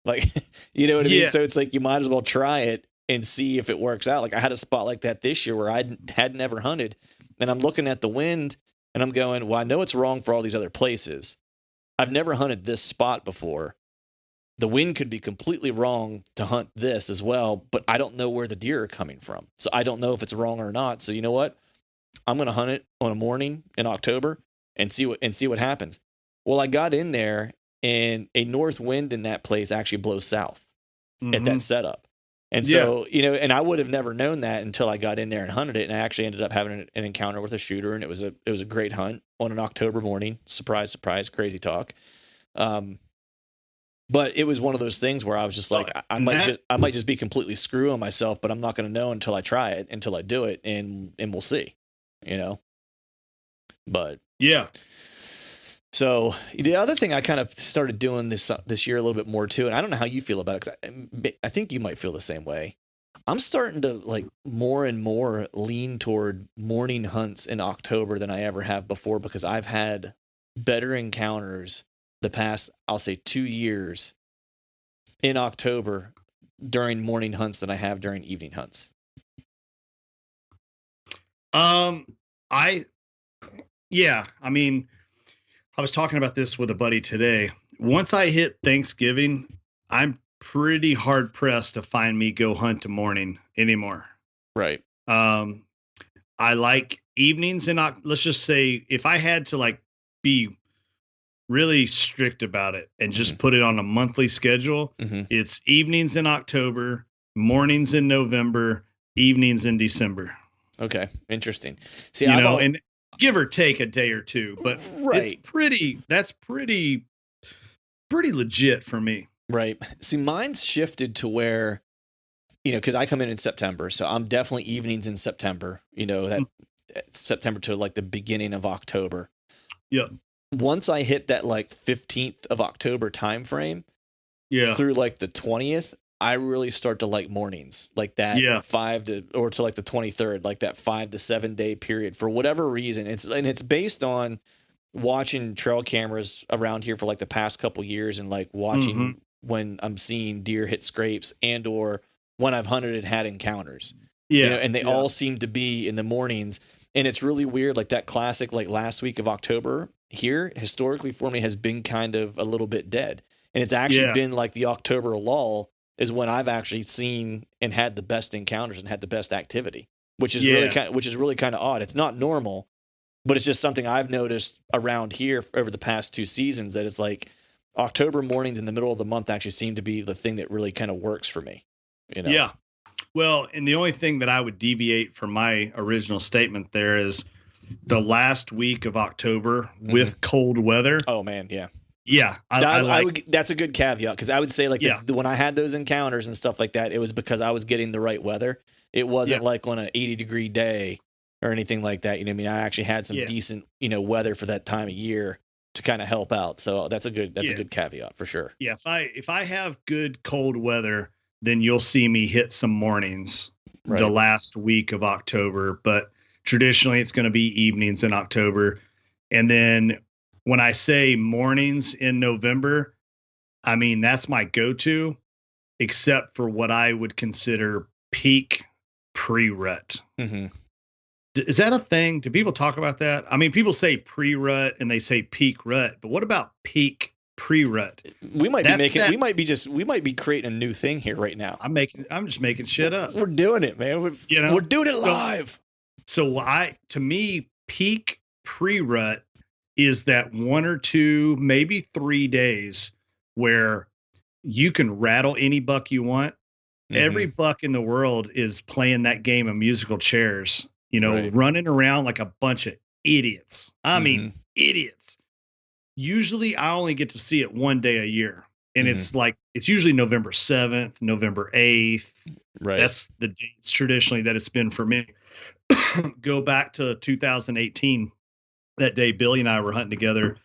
Like, you know what I mean? So it's like, you might as well try it and see if it works out. Like I had a spot like that this year where I had never hunted, and I'm looking at the wind and I'm going, well, I know it's wrong for all these other places. I've never hunted this spot before. The wind could be completely wrong to hunt this as well, but I don't know where the deer are coming from. So I don't know if it's wrong or not. So you know what? I'm going to hunt it on a morning in October and see what happens. Well, I got in there and a north wind in that place actually blows south at that setup. And so, and I would have never known that until I got in there and hunted it. And I actually ended up having an encounter with a shooter, and it was a great hunt on an October morning. Surprise, surprise, crazy talk. But it was one of those things where I was just like, I might just be completely screwing myself, but I'm not going to know until I try it, until I do it, and we'll see, But yeah. So the other thing I kind of started doing this year a little bit more too, and I don't know how you feel about it, 'cause I think you might feel the same way. I'm starting to like more and more lean toward morning hunts in October than I ever have before, because I've had better encounters the past, I'll say 2 years in October during morning hunts than I have during evening hunts. I mean, I was talking about this with a buddy today. Once I hit Thanksgiving, I'm pretty hard pressed to find me go hunt a morning anymore. Right. I like evenings, and let's just say if I had to like be really strict about it and just put it on a monthly schedule, it's evenings in October, mornings in November, evenings in December. Okay. Interesting. See, and give or take a day or two, but that's pretty legit for me. Right. See, mine's shifted to where, because I come in September, so I'm definitely evenings in September, that September to like the beginning of October. Yep. Once I hit that like 15th of October time frame, through like the 20th, I really start to like mornings, like that 5 to like the 23rd, like that 5 to 7 day period for whatever reason. It's based on watching trail cameras around here for like the past couple years, and like watching when I'm seeing deer hit scrapes and or when I've hunted and had encounters. And they all seem to be in the mornings. And it's really weird. Like that classic, like last week of October here historically for me has been kind of a little bit dead. And it's actually been like the October lull is when I've actually seen and had the best encounters and had the best activity, which is really kind of odd. It's not normal, but it's just something I've noticed around here over the past 2 seasons, that it's like October mornings in the middle of the month actually seem to be the thing that really kind of works for me. Yeah. Well, and the only thing that I would deviate from my original statement there is the last week of October with cold weather. Oh man. Yeah. Yeah. That's a good caveat. 'Cause I would say like when I had those encounters and stuff like that, it was because I was getting the right weather. It wasn't like on an 80-degree day or anything like that. You know what I mean? I actually had some decent, weather for that time of year to kind of help out. So that's a good caveat for sure. Yeah. If I have good cold weather, then you'll see me hit some mornings the last week of October. But traditionally, it's going to be evenings in October. And then when I say mornings in November, I mean, that's my go-to, except for what I would consider peak pre-rut. Mm-hmm. Is that a thing? Do people talk about that? I mean, people say pre-rut and they say peak rut, but what about peak pre-rut? We might be creating a new thing here right now. I'm just making shit up. We're doing it, man. We're doing it live. So to me, peak pre-rut is that 1 or 2, maybe 3 days where you can rattle any buck you want. Mm-hmm. Every buck in the world is playing that game of musical chairs, running around like a bunch of idiots. I mean, idiots. Usually I only get to see it 1 day a year. And it's usually November 7th, November 8th. Right. That's the dates traditionally that it's been for me. Go back to 2018. That day, Billy and I were hunting together,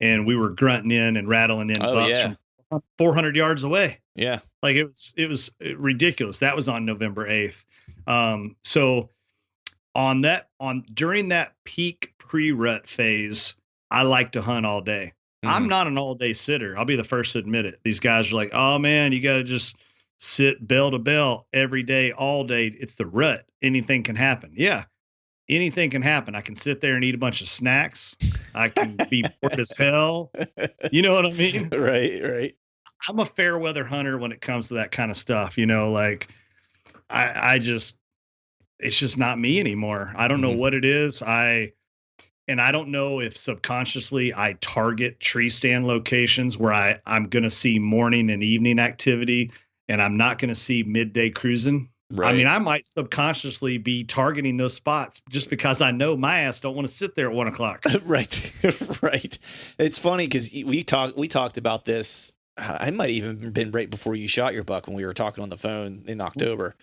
and we were grunting in and rattling in bucks from 400 yards away. Yeah. Like it was ridiculous. That was on November 8th. So during that peak pre-rut phase, I like to hunt all day. Mm-hmm. I'm not an all day sitter. I'll be the first to admit it. These guys are like, oh man, you got to just sit bell to bell every day, all day. It's the rut. Anything can happen. Yeah. Anything can happen. I can sit there and eat a bunch of snacks. I can be bored as hell. You know what I mean? Right. I'm a fair weather hunter when it comes to that kind of stuff. Like it's just not me anymore. I don't know what it is. I don't know if subconsciously I target tree stand locations where I'm going to see morning and evening activity, and I'm not going to see midday cruising. Right. I mean, I might subconsciously be targeting those spots just because I know my ass don't want to sit there at 1 o'clock. Right. It's funny because we talked about this. I might even been right before you shot your buck when we were talking on the phone in October.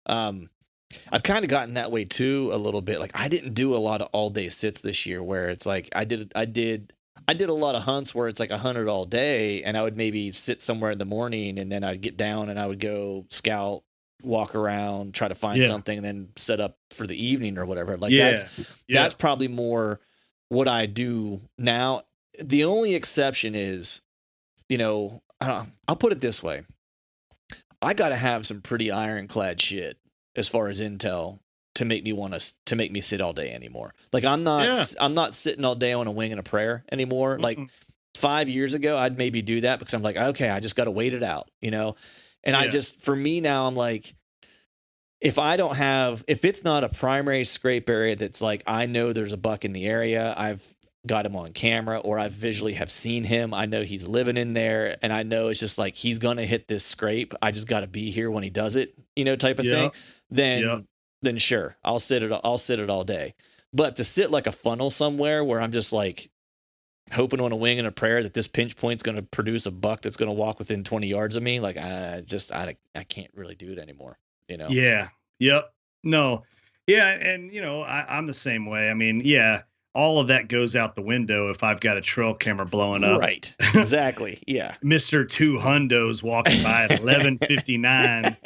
I've kind of gotten that way too a little bit. Like I didn't do a lot of all day sits this year, where it's like I did a lot of hunts where it's like 100 all day, and I would maybe sit somewhere in the morning, and then I'd get down and I would go scout, walk around, try to find something, and then set up for the evening or whatever. Like that's probably more what I do now. The only exception is, I'll put it this way. I got to have some pretty ironclad shit as far as intel to make me sit all day anymore. Like I'm not sitting all day on a wing and a prayer anymore. Like 5 years ago, I'd maybe do that because I'm like, okay, I just got to wait it out, And for me now, I'm like, if it's not a primary scrape area that's like, I know there's a buck in the area, I've got him on camera, or I visually have seen him, I know he's living in there, and I know it's just like, he's going to hit this scrape, I just got to be here when he does it, type of thing, then sure, I'll sit it all day. But to sit like a funnel somewhere where I'm just like hoping on a wing and a prayer that this pinch point's going to produce a buck that's going to walk within 20 yards of me, like I can't really do it anymore, Yeah. Yep. No. Yeah. And I'm the same way. I mean, all of that goes out the window if I've got a trail camera blowing up. Right. Exactly. Yeah. Mr. 2 hundos walking by at 11:59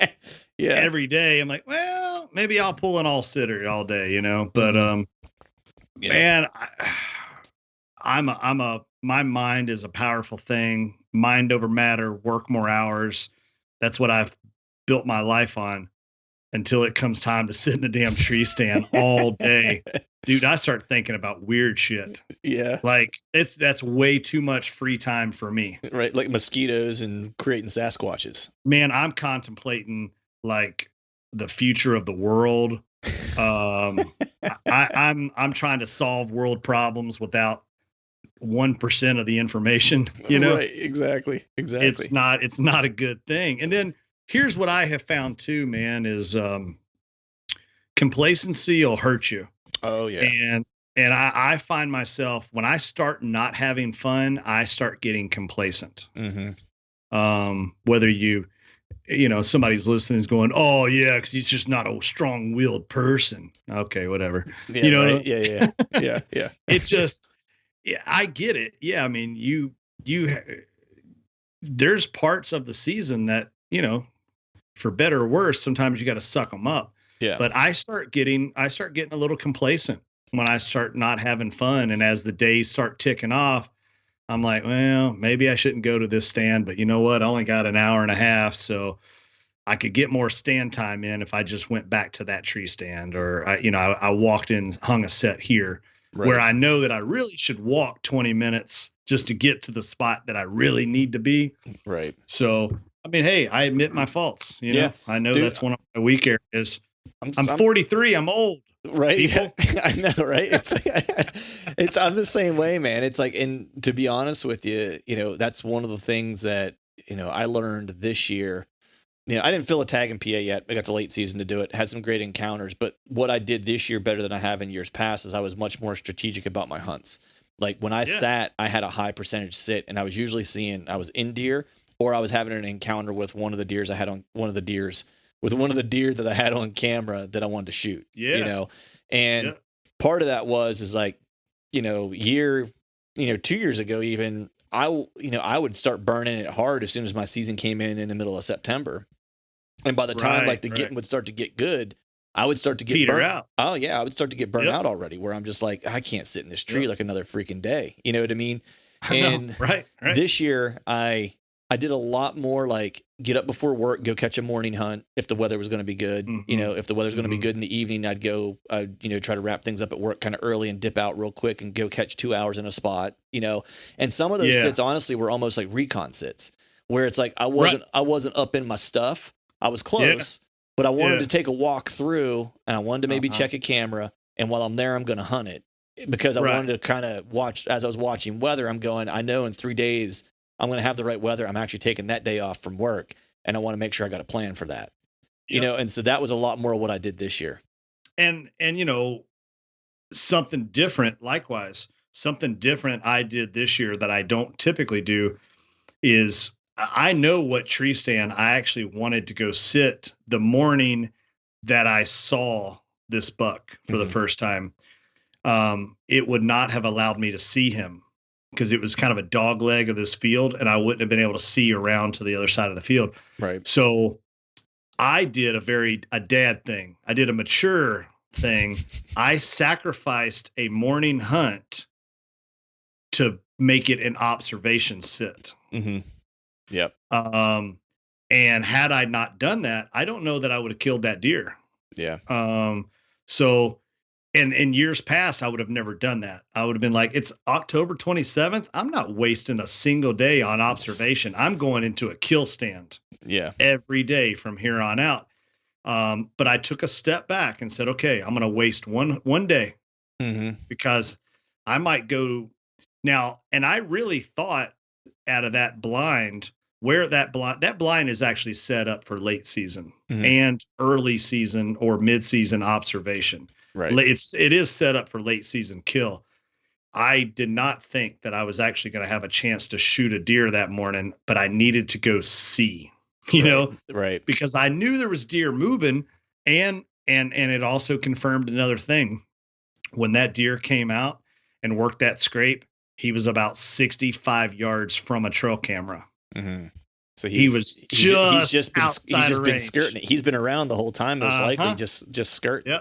every day. I'm like, well, maybe I'll pull an all sitter all day, but, man, my mind is a powerful thing. Mind over matter, work more hours. That's what I've built my life on until it comes time to sit in a damn tree stand all day. Dude, I start thinking about weird shit. Yeah. Like that's way too much free time for me. Right. Like mosquitoes and creating Sasquatches. Man, I'm contemplating like the future of the world. I'm trying to solve world problems without 1% of the information, Right. Exactly. It's not a good thing. And then here's what I have found too, man, is complacency will hurt you. Oh yeah. And I find myself, when I start not having fun, I start getting complacent. Mm-hmm. Whether somebody's listening is going, oh yeah, because he's just not a strong-willed person. Okay, whatever. Yeah, right? Yeah. It just, I get it. Yeah, I mean, there's parts of the season that for better or worse, sometimes you got to suck them up. Yeah. But I start getting a little complacent when I start not having fun. And as the days start ticking off, I'm like, well, maybe I shouldn't go to this stand, but you know what? I only got an hour and a half. So I could get more stand time in if I just went back to that tree stand, or I walked in, hung a set here, where I know that I really should walk 20 minutes just to get to the spot that I really need to be. Right. So, I mean, hey, I admit my faults. Yeah. I know Dude, that's one of my weak areas. I'm 43. I'm old. Right. People. I know. Right. It's like, I'm the same way, man. It's like, and to be honest with you, that's one of the things that, I learned this year. I didn't fill a tag in PA yet. I got the late season to do it. Had some great encounters, but what I did this year better than I have in years past is I was much more strategic about my hunts. Like when I sat, I had a high percentage sit, and I was usually seeing I was in deer, or I was having an encounter with one of the deer that I had on camera that I wanted to shoot. Yeah. And part of that is like, 2 years ago, even I would start burning it hard as soon as my season came in the middle of September. And by the time the getting would start to get good, I would start to get burnt out. Oh yeah. I would start to get burnt out already, where I'm just like, I can't sit in this tree like another freaking day. You know what I mean? And right. This year I did a lot more like get up before work, go catch a morning hunt if the weather was going to be good. Mm-hmm. If the weather's going to be good in the evening, I'd go, try to wrap things up at work kind of early and dip out real quick and go catch 2 hours in a spot, and some of those sits honestly were almost like recon sits, where it's like, I wasn't up in my stuff. I was close, but I wanted to take a walk through, and I wanted to maybe check a camera. And while I'm there, I'm going to hunt it, because I wanted to kind of watch, as I was watching weather, I'm going, I know in 3 days, I'm going to have the right weather. I'm actually taking that day off from work, and I want to make sure I got a plan for that, and so that was a lot more of what I did this year. And, something different, likewise, something different I did this year that I don't typically do is, I know what tree stand I actually wanted to go sit the morning that I saw this buck for the first time. It would not have allowed me to see him, because it was kind of a dog leg of this field, and I wouldn't have been able to see around to the other side of the field. Right. So I did a dad thing. I did a mature thing. I sacrificed a morning hunt to make it an observation sit. Mm-hmm. Yep. And had I not done that, I don't know that I would have killed that deer. Yeah. So, and in years past, I would have never done that. I would have been like, it's October 27th. I'm not wasting a single day on observation. I'm going into a kill stand. Yeah. Every day from here on out. But I took a step back and said, okay, I'm going to waste one day, because I might go now. And I really thought out of that blind, where that blind is actually set up for late season and early season or mid-season observation. Right. It is set up for late season kill. I did not think that I was actually going to have a chance to shoot a deer that morning, but I needed to go see, right. Because I knew there was deer moving, and it also confirmed another thing. When that deer came out and worked that scrape, he was about 65 yards from a trail camera. Mm-hmm. So he's just been skirting it. He's been around the whole time, most likely, just skirting.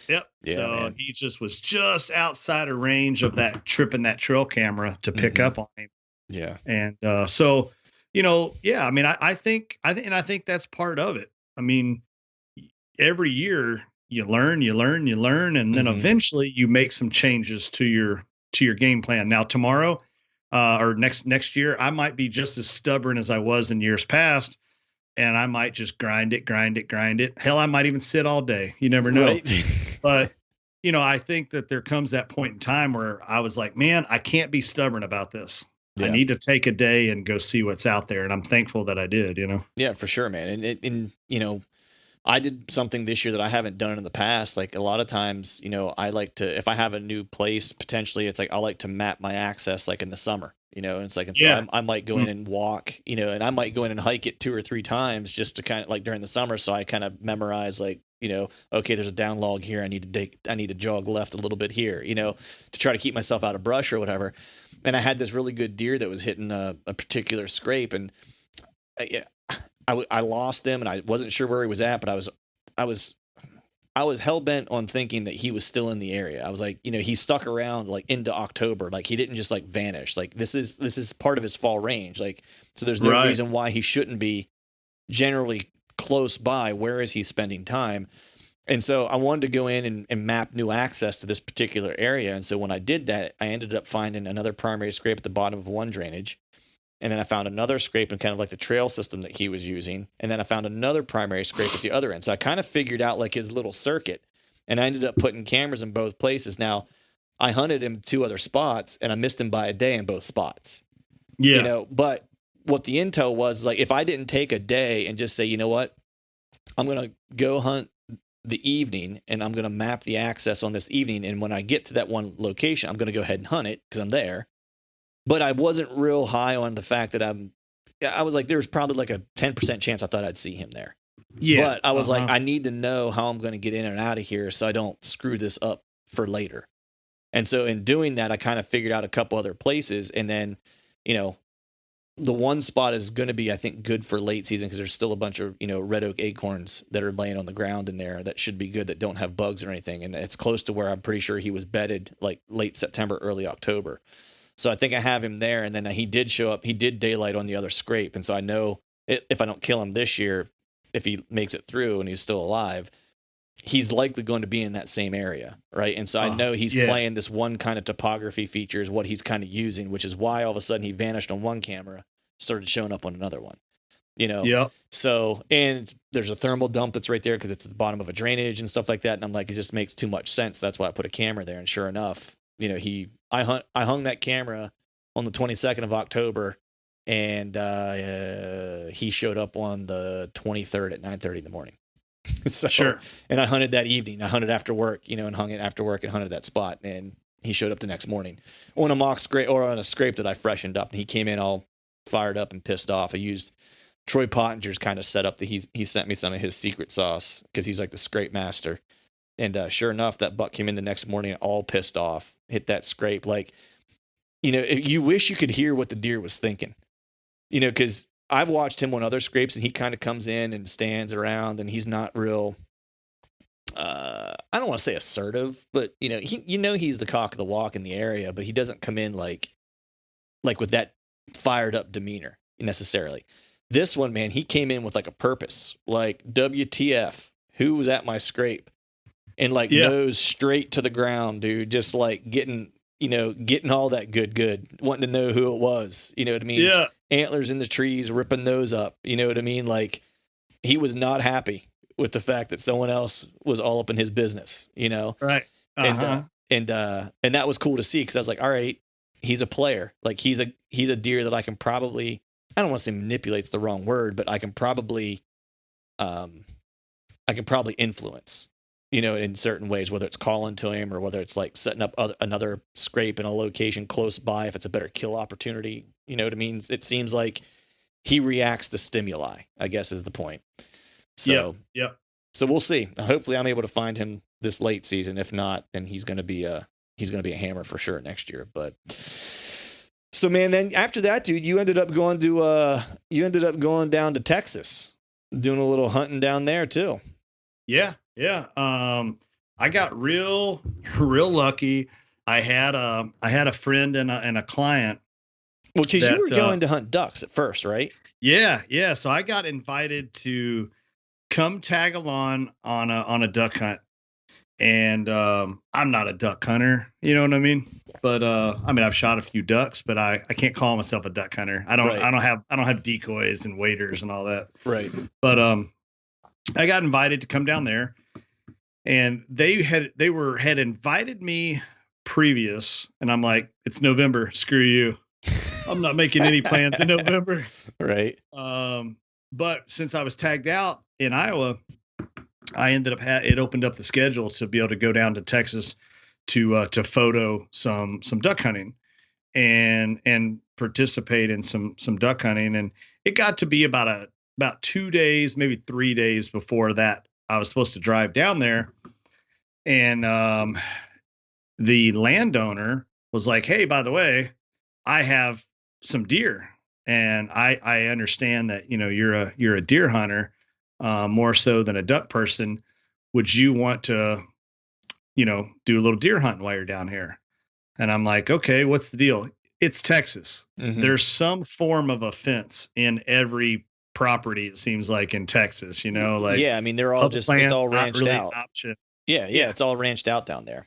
Yep. Yeah, so man. He was just outside of range of that trail camera to pick up on him. Yeah. And so, I mean, I think that's part of it. I mean, every year you learn, and then eventually you make some changes to your game plan. Now, tomorrow, or next year, I might be just as stubborn as I was in years past, and I might just grind it. Hell, I might even sit all day. You never know. Right. But, I think that there comes that point in time where I was like, man, I can't be stubborn about this. Yeah. I need to take a day and go see what's out there. And I'm thankful that I did, Yeah, for sure, man. And I did something this year that I haven't done in the past. Like a lot of times, I like to, if I have a new place, potentially, it's like, I like to map my access like in the summer, and it's like, and so I might go in and walk, and I might go in and hike it 2 or 3 times just to kind of like during the summer. So I kind of memorize like, okay, there's a down log here. I need to jog left a little bit here, to try to keep myself out of brush or whatever. And I had this really good deer that was hitting a particular scrape, and I lost him and I wasn't sure where he was at, but I was hell bent on thinking that he was still in the area. I was like, he stuck around like into October. Like he didn't just like vanish. Like this is part of his fall range. Like, so there's no reason why he shouldn't be generally close by. Where is he spending time? And so I wanted to go in and map new access to this particular area. And so when I did that, I ended up finding another primary scrape at the bottom of one drainage. And then I found another scrape in kind of like the trail system that he was using. And then I found another primary scrape at the other end. So I kind of figured out like his little circuit. And I ended up putting cameras in both places. Now, I hunted him 2 other spots and I missed him by a day in both spots. Yeah. But what the intel was like, if I didn't take a day and just say, you know what, I'm going to go hunt the evening and I'm going to map the access on this evening. And when I get to that one location, I'm going to go ahead and hunt it because I'm there. But I wasn't real high on the fact that I was like, there was probably like a 10% chance I thought I'd see him there. Yeah. But I was like, I need to know how I'm going to get in and out of here so I don't screw this up for later. And so in doing that, I kind of figured out a couple other places. And then, the one spot is going to be, I think, good for late season because there's still a bunch of, red oak acorns that are laying on the ground in there that should be good, that don't have bugs or anything. And it's close to where I'm pretty sure he was bedded like late September, early October. So I think I have him there. And then he did show up. He did daylight on the other scrape. And so I know if I don't kill him this year, if he makes it through and he's still alive, he's likely going to be in that same area. Right. And so I know he's playing this one kind of topography feature is what he's kind of using, which is why all of a sudden he vanished on one camera, started showing up on another one, Yeah. So, and there's a thermal dump that's right there because it's at the bottom of a drainage and stuff like that. And I'm like, it just makes too much sense. That's why I put a camera there. And sure enough, I hung that camera on the 22nd of October and he showed up on the 23rd at 9:30 in the morning. So, sure. And I hunted that evening. I hunted after work, and hung it after work and hunted that spot. And he showed up the next morning on a mock scrape or on a scrape that I freshened up. And he came in all fired up and pissed off. I used Troy Pottinger's kind of setup that he sent me some of his secret sauce because he's like the scrape master. And sure enough, that buck came in the next morning all pissed off, hit that scrape. Like, you wish you could hear what the deer was thinking, because I've watched him on other scrapes and he kind of comes in and stands around and he's not real, I don't want to say assertive, but he's the cock of the walk in the area, but he doesn't come in like with that fired up demeanor necessarily. This one, man, he came in with like a purpose, like WTF, who was at my scrape, and like nose straight to the ground, dude, just like getting all that good, wanting to know who it was. You know what I mean? Yeah. Antlers in the trees, ripping those up. You know what I mean? Like he was not happy with the fact that someone else was all up in his business, Right. Uh-huh. And that was cool to see. Cause I was like, all right, he's a player. Like he's a deer that I can probably, I don't want to say manipulate's the wrong word, but I can probably influence, in certain ways, whether it's calling to him or whether it's like setting up another scrape in a location close by. If it's a better kill opportunity, you know what I mean? It seems like he reacts to stimuli, I guess is the point. So, yeah. So we'll see. Hopefully I'm able to find him this late season. If not, then he's going to be a hammer for sure next year. But so, man, then after that, dude, you ended up going down to Texas, doing a little hunting down there too. Yeah. Yeah. I got real lucky. I had a friend and a client. Well, because you were going to hunt ducks at first, right? Yeah. Yeah. So I got invited to come tag along on a duck hunt. And I'm not a duck hunter, you know what I mean? But I've shot a few ducks, but I can't call myself a duck hunter. I don't have decoys and waders and all that. Right. But I got invited to come down there, and they had invited me previous, and I'm like, it's November, screw you. I'm not making any plans in November. Right. But since I was tagged out in Iowa, I ended up it opened up the schedule to be able to go down to Texas to photo some duck hunting and participate in some duck hunting. And it got to be about 2 days, maybe 3 days before that I was supposed to drive down there. And the landowner was like, hey, by the way, I have some deer And I understand that, you're a deer hunter, more so than a duck person. Would you want to, do a little deer hunting while you're down here? And I'm like, okay, what's the deal? It's Texas. Mm-hmm. There's some form of a fence in every property, it seems like, in Texas, like, yeah, I mean, they're all just, it's all ranched really out. option. Yeah, it's all ranched out down there.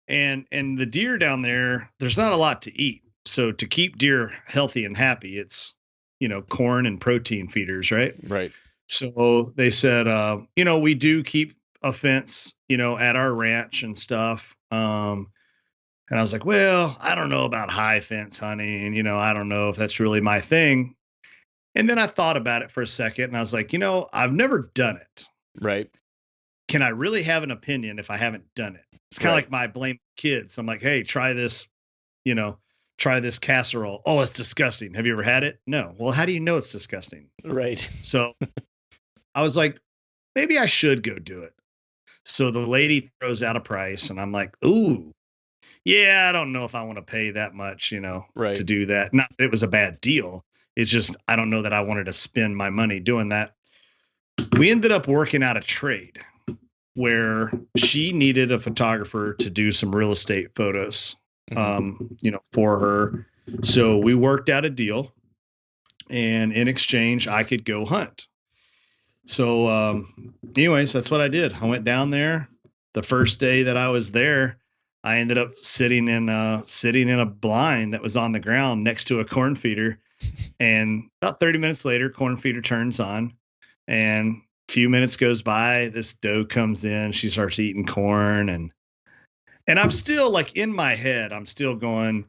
And the deer down there, there's not a lot to eat. So to keep deer healthy and happy, it's, corn and protein feeders, right? Right. So they said, we do keep a fence, at our ranch and stuff. And I was like, well, I don't know about high fence hunting. I don't know if that's really my thing. And then I thought about it for a second and I was like, I've never done it. Right. Can I really have an opinion if I haven't done it? It's kind of like my blame kids. I'm like, hey, try this, try this casserole. Oh, it's disgusting. Have you ever had it? No. Well, how do you know it's disgusting? Right. So I was like, maybe I should go do it. So the lady throws out a price and I'm like, ooh, yeah, I don't know if I want to pay that much, right. to do that. Not that it was a bad deal. It's just, I don't know that I wanted to spend my money doing that. We ended up working out a trade where she needed a photographer to do some real estate photos, for her. So we worked out a deal, and in exchange, I could go hunt. So, anyways, that's what I did. I went down there. The first day that I was there, I ended up sitting in a blind that was on the ground next to a corn feeder. And about 30 minutes later, corn feeder turns on, and a few minutes goes by. This doe comes in. She starts eating corn, and I'm still like in my head. I'm still going,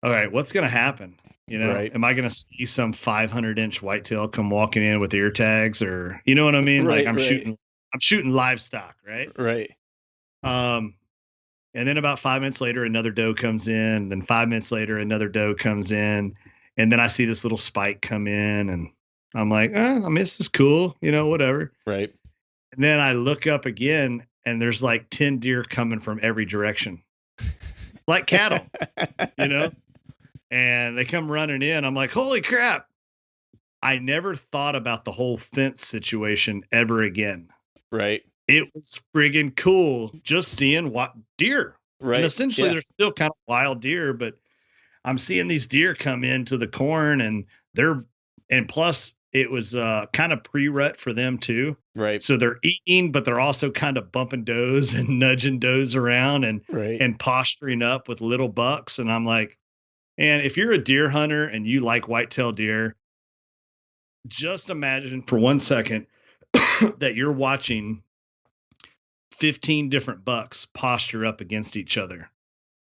all right, what's going to happen? Right. Am I going to see some 500-inch whitetail come walking in with ear tags, or you know what I mean? Right, like I'm shooting livestock, right? Right. And then about 5 minutes later, another doe comes in. And then 5 minutes later, another doe comes in. And then I see this little spike come in, and I'm like, I mean, this is cool, whatever. Right. And then I look up again, and there's like 10 deer coming from every direction, like cattle, and they come running in. I'm like, holy crap. I never thought about the whole fence situation ever again. Right. It was friggin' cool just seeing what deer. Right. And essentially they're still kind of wild deer, but I'm seeing these deer come into the corn, and plus it was kind of pre-rut for them too. Right. So they're eating, but they're also kind of bumping does and nudging does around and posturing up with little bucks. And I'm like, and if you're a deer hunter and you like whitetail deer, just imagine for 1 second that you're watching 15 different bucks posture up against each other.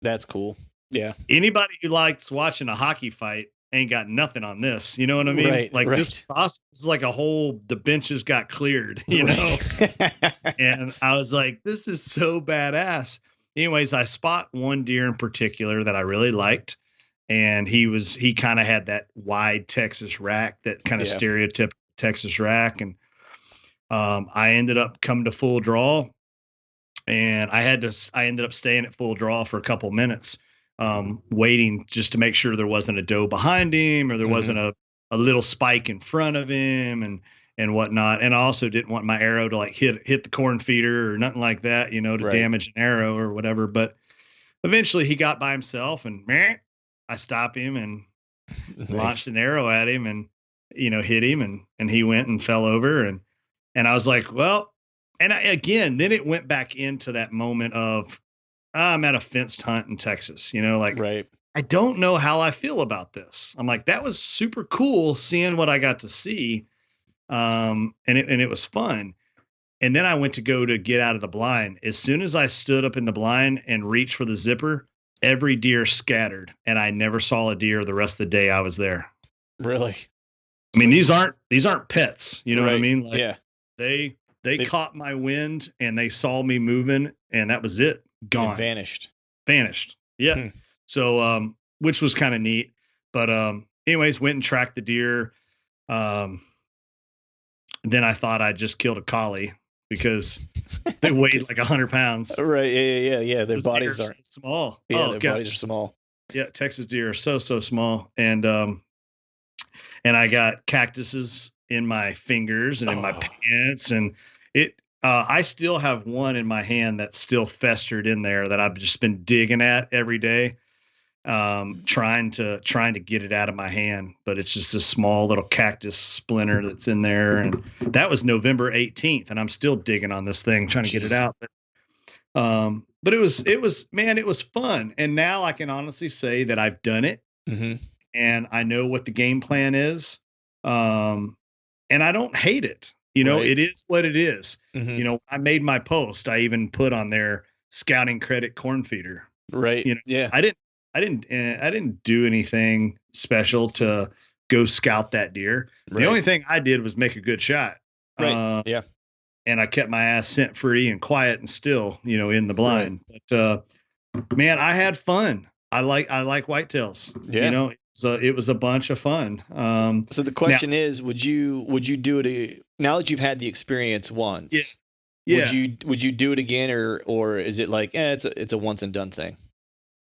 That's cool. Yeah. Anybody who likes watching a hockey fight ain't got nothing on this. You know what I mean? Right, like right. This is like the benches got cleared, know? And I was like, this is so badass. Anyways, I spot one deer in particular that I really liked. And he kind of had that wide Texas rack, that kind of stereotypical Texas rack. And I ended up coming to full draw, and I ended up staying at full draw for a couple minutes, waiting just to make sure there wasn't a doe behind him, or there wasn't a little spike in front of him and whatnot. And I also didn't want my arrow to like hit the corn feeder or nothing like that, to damage an arrow or whatever. But eventually he got by himself, and I stopped him and launched an arrow at him, and, hit him, and he went and fell over. And I was like, well, and then it went back into that moment of, I'm at a fenced hunt in Texas, right. I don't know how I feel about this. I'm like, that was super cool seeing what I got to see. And it was fun. And then I went to get out of the blind. As soon as I stood up in the blind and reached for the zipper, every deer scattered, and I never saw a deer the rest of the day I was there. Really? I mean, these aren't pets. You know what I mean? Like, yeah. They caught my wind, and they saw me moving, and that was it. Gone. And vanished. Yeah. So, which was kind of neat, but, anyways, went and tracked the deer. Then I thought I just killed a collie because they weighed like 100 pounds. Right. Yeah. Their Those bodies deer are small. Yeah. Their bodies are small. Yeah, Texas deer are so small, and I got cactuses in my fingers and in my Oh, pants, and it. I still have one in my hand that's still festered in there that I've just been digging at every day, trying to get it out of my hand. But it's just a small little cactus splinter that's in there, and that was November 18th, and I'm still digging on this thing trying to get it jeez. out. But it was man, it was fun, and now I can honestly say that I've done it Hmm. and I know what the game plan is. Um, and I don't hate it. Right. It is what it is. Hmm. I made my post. I even put on there scouting credit corn feeder. Right. You know, Yeah. I didn't do anything special to go scout that deer. The Right. only thing I did was make a good shot. Right. Uh, Yeah. and I kept my ass scent free and quiet and still, in the Right. blind. But man, I had fun. I like whitetails. Yeah. It was a bunch of fun. So the Now, question is, would you do it now that you've had the experience yeah, once? Would yeah, you do it again, or is it like, it's a once and done thing?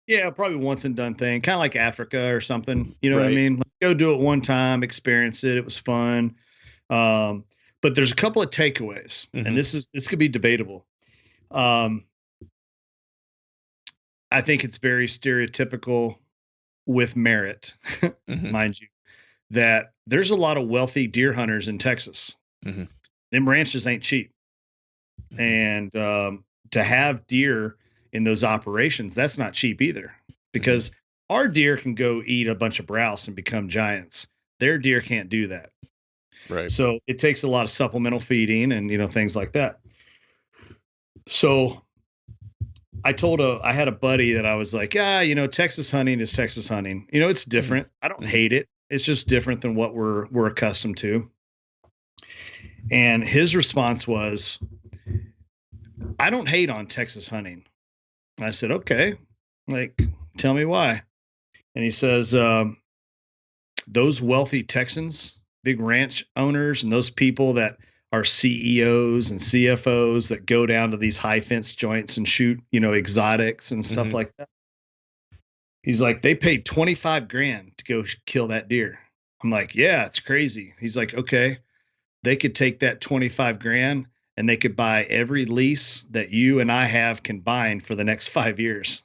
yeah, probably once and done thing, kind of like Africa or something. You know what I Right. mean? Like, go do it one time, experience it. It was fun. Um, but there's a couple of takeaways, and Hmm. this could be debatable. Um, I think it's very stereotypical with merit, Hmm. mind you, that there's a lot of wealthy deer hunters in Texas. Hmm. Them ranches ain't cheap. Hmm. And to have deer in those operations, that's not cheap either, Hmm. because our deer can go eat a bunch of browse and become giants. Their deer can't do that. Right. So it takes a lot of supplemental feeding and things like that. So I had a buddy that I was like, Texas hunting is Texas hunting. It's Hmm. different. I don't Hmm. hate it. It's just different than what we're accustomed to. And his response was, I don't hate on Texas hunting. And I said, okay, like, tell me why. And he says, those wealthy Texans, big ranch owners, and those people that are CEOs and CFOs that go down to these high fence joints and shoot, exotics and stuff Hmm. like that. He's like, they paid 25 grand to go kill that deer. I'm like, yeah, it's crazy. He's like, okay, they could take that 25 grand and they could buy every lease that you and I have combined for the next 5 years.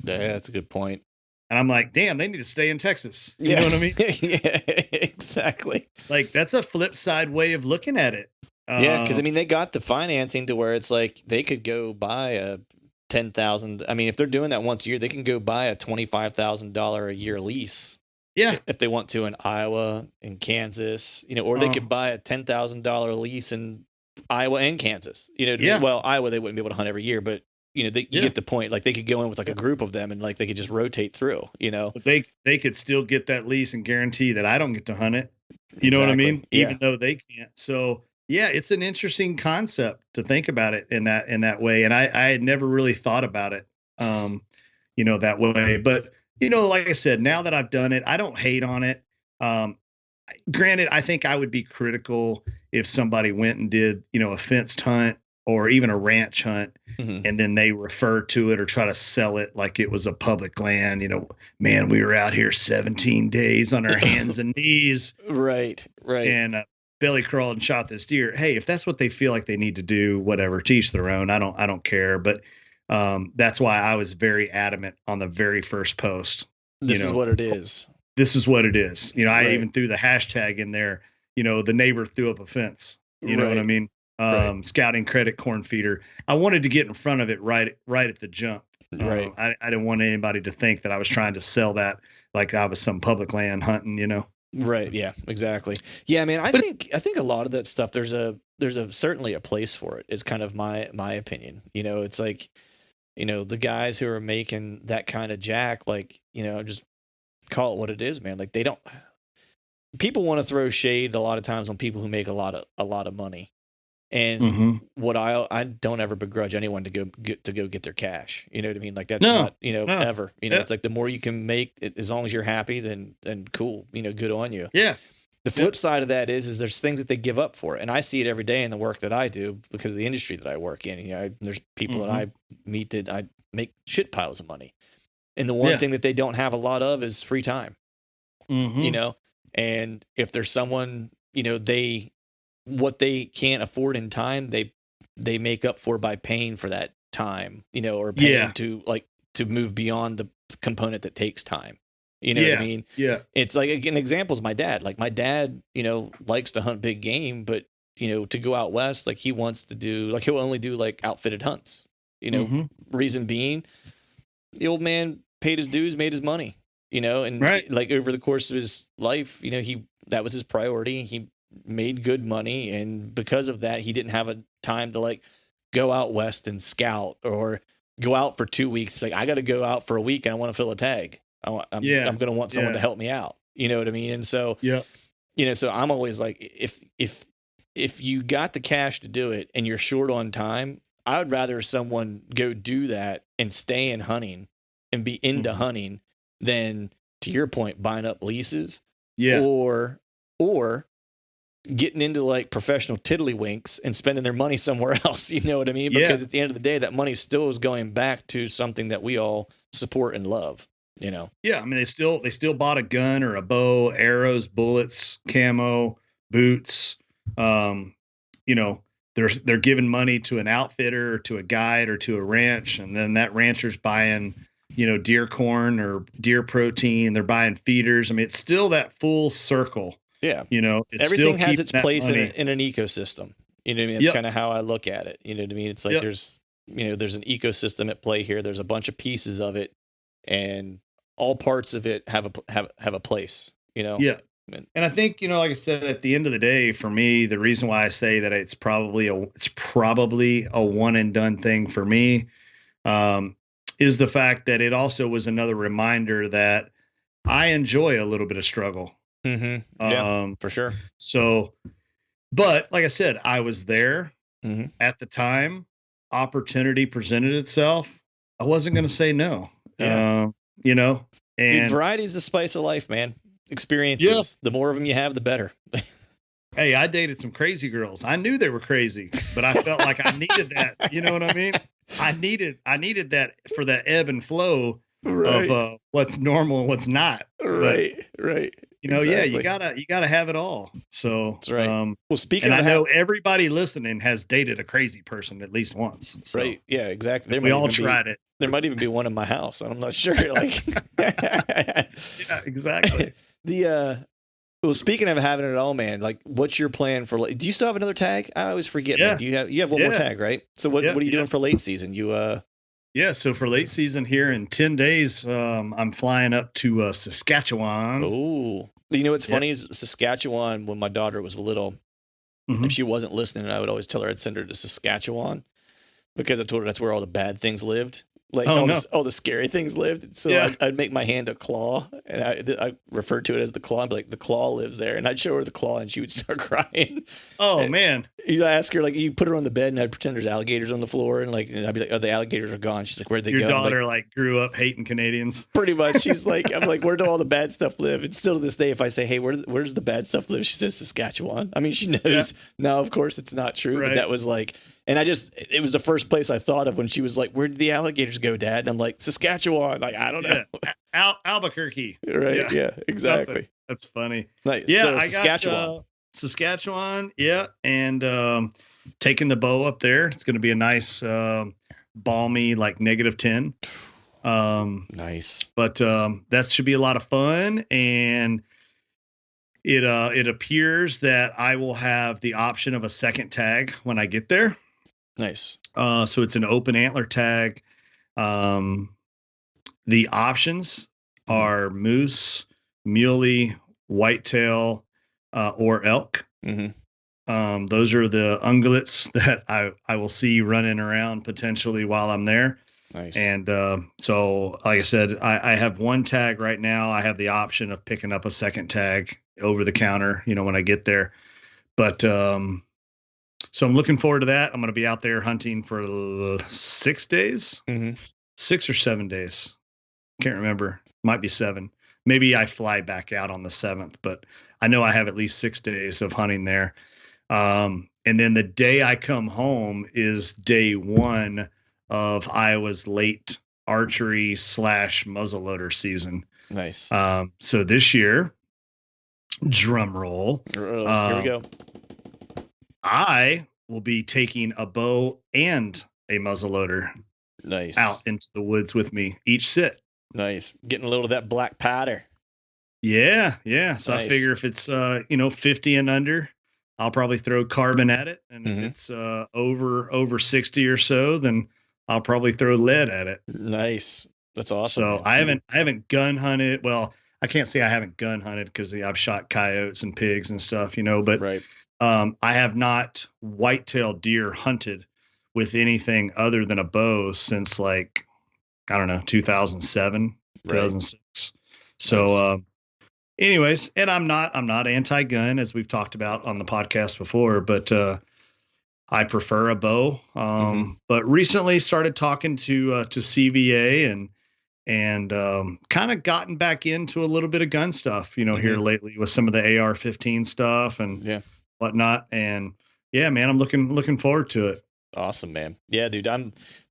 Yeah, that's a good point. And I'm like, damn, they need to stay in Texas. You know Yeah. what I mean? Yeah. Exactly. Like, that's a flip side way of looking at it. Yeah, because Um, I mean, they got the financing to where it's like they could go buy a 10,000. I mean, if they're doing that once a year, they can go buy a $25,000 a year lease yeah. if they want to in Iowa and Kansas, or they Uh, could buy a $10,000 lease in Iowa and Kansas. You know what I mean? yeah. Well, Iowa they wouldn't be able to hunt every year, but you Yeah. get the point. Like they could go in with like a Yeah. group of them and like they could just rotate through. But they could still get that lease and guarantee that I don't get to hunt it. You know what I Exactly. mean? Yeah. Even though they can't. So yeah, it's an interesting concept to think about it in that way. And I had never really thought about it that way. But like I said, now that I've done it, I don't hate on it. Um, Granted, I think I would be critical if somebody went and did, a fenced hunt or even a ranch hunt, Hmm. and then they refer to it or try to sell it like it was a public land. Man, we were out here 17 days on our hands and knees Right. Right. and belly crawled and shot this deer. Hey, if that's what they feel like they need to do, whatever, teach their own. I don't care. But that's why I was very adamant on the very first post. You This is know, what it is. this is what it is. I Right. even threw the hashtag in there. The neighbor threw up a fence. You know what I Right. mean? Right. Scouting credit corn feeder. I wanted to get in front of it right at the jump. Right. I didn't want anybody to think that I was trying to sell that like I was some public land hunting. Right. Yeah, exactly. Yeah, I mean, I But think I think a lot of that stuff there's a certainly a place for it. Is kind of my opinion. It's like, the guys who are making that kind of jack, like, just call it what it is, man. Like they don't people want to throw shade a lot of times on people who make a lot of money. And hmm what I don't ever begrudge anyone to go get their cash. You know what I mean? Like that's no, not, no, ever. yeah, It's like the more you can make, as long as you're happy, then cool. Good on you. yeah, The yep, flip side of that is there's things that they give up for it, and I see it every day in the work that I do because of the industry that I work in. There's people that hmm I meet that I make shit piles of money, And the one thing that they don't have a lot of is free time, Mm-hmm. and if there's someone, what they can't afford in time, they make up for by paying for that time, or paying to move beyond the component that takes time. You know what I mean? Yeah. It's like, an example is my dad. Like my dad, likes to hunt big game, but to go out west, like he wants to do, like he'll only do like outfitted hunts, Mm-hmm. reason being the old man paid his dues, made his money, and Right. like over the course of his life, that was his priority. He made good money. And because of that, he didn't have a time to like go out west and scout or go out for 2 weeks. It's like, I got to go out for a week and I want to fill a tag. I'm going to want someone to help me out. You know what I mean? And so, so I'm always like, if you got the cash to do it and you're short on time, I would rather someone go do that and stay in hunting and be into hunting than, to your point, buying up leases or getting into like professional tiddlywinks and spending their money somewhere else. You know what I mean? Because at the end of the day, that money still is going back to something that we all support and love. Yeah. I mean, they still bought a gun or a bow, arrows, bullets, camo, boots. They're giving money to an outfitter or to a guide or to a ranch. And then that rancher's buying, deer corn or deer protein. They're buying feeders. I mean, it's still that full circle. Yeah. It's everything has its place in an ecosystem. You know what I mean? That's kind of how I look at it. You know what I mean? It's like there's an ecosystem at play here. There's a bunch of pieces of it, and all parts of it have a place, Yeah. And I think, like I said, at the end of the day, for me, the reason why I say that it's probably a one and done thing for me, is the fact that it also was another reminder that I enjoy a little bit of struggle. Mm-hmm. Yeah, for sure. So, but like I said, I was there at the time. Opportunity presented itself. I wasn't going to say no. Yeah. And dude, variety is the spice of life, man. Experiences. Yeah. The more of them you have, the better. Hey, I dated some crazy girls. I knew they were crazy, but I felt like I needed that. You know what I mean? I needed that for that ebb and flow of what's normal and what's not. Right. Exactly. You gotta have it all. So that's right. Well, speaking of, I know everybody listening has dated a crazy person at least once. So. Right. Yeah, exactly. We all tried it. There might even be one in my house. I'm not sure. Like, yeah, exactly. Well, speaking of having it all, man, like, what's your plan for? Do you still have another tag? I always forget. Man. Do you have one more tag, right? So what are you doing for late season? So for late season here in 10 days, I'm flying up to Saskatchewan. Oh, what's funny is Saskatchewan. When my daughter was little, if she wasn't listening, I would always tell her I'd send her to Saskatchewan because I told her that's where all the bad things lived. Like all the scary things lived. So I'd make my hand a claw, and I referred to it as the claw. I'd be like, the claw lives there, and I'd show her the claw, and she would start crying. Oh man! You ask her, like, you put her on the bed, and I'd pretend there's alligators on the floor, and I'd be like, oh, the alligators are gone. She's like, where'd they go? Your daughter like grew up hating Canadians. Pretty much. She's like, I'm like, where do all the bad stuff live? And still to this day, if I say, hey, where does the bad stuff live? She says Saskatchewan. I mean, she knows now. Of course, it's not true, but that was like. And it was the first place I thought of when she was like, where did the alligators go, Dad? And I'm like, Saskatchewan. Like, I don't know. Albuquerque. Right. Yeah, exactly. Something. That's funny. Nice. Yeah. So Saskatchewan. Saskatchewan. Yeah. And taking the bow up there. It's going to be a nice, balmy, like -10. Nice. But that should be a lot of fun. And it appears that I will have the option of a second tag when I get there. Nice. So it's an open antler tag. The options are moose, muley, whitetail, or elk. Mm-hmm. Those are the ungulates that I will see running around potentially while I'm there. Nice. And so, like I said, I have one tag right now. I have the option of picking up a second tag over the counter, when I get there. But so I'm looking forward to that. I'm going to be out there hunting for 6 days, 6 or 7 days. Can't remember. Might be 7. Maybe I fly back out on the 7th, but I know I have at least 6 days of hunting there. And then the day I come home is day 1 of Iowa's late archery / muzzleloader season. Nice. So this year, drum roll. Here we go. I will be taking a bow and a muzzleloader Nice. out into the woods with me each sit. Nice. Getting a little of that black powder. Yeah. So Nice. I figure if it's 50 and under, I'll probably throw carbon at it, and if it's over 60 or so, then I'll probably throw lead at it. Nice. That's awesome. So man. I haven't gun hunted. Well, I can't say I haven't gun hunted because I've shot coyotes and pigs and stuff, but right. I have not whitetail deer hunted with anything other than a bow since 2007, 2006. So, nice. Anyways, and I'm not anti-gun, as we've talked about on the podcast before, but I prefer a bow. But recently started talking to CVA and kind of gotten back into a little bit of gun stuff, here lately with some of the AR-15 stuff and whatnot. And yeah, man, I'm looking forward to it. Awesome, man. Yeah, dude,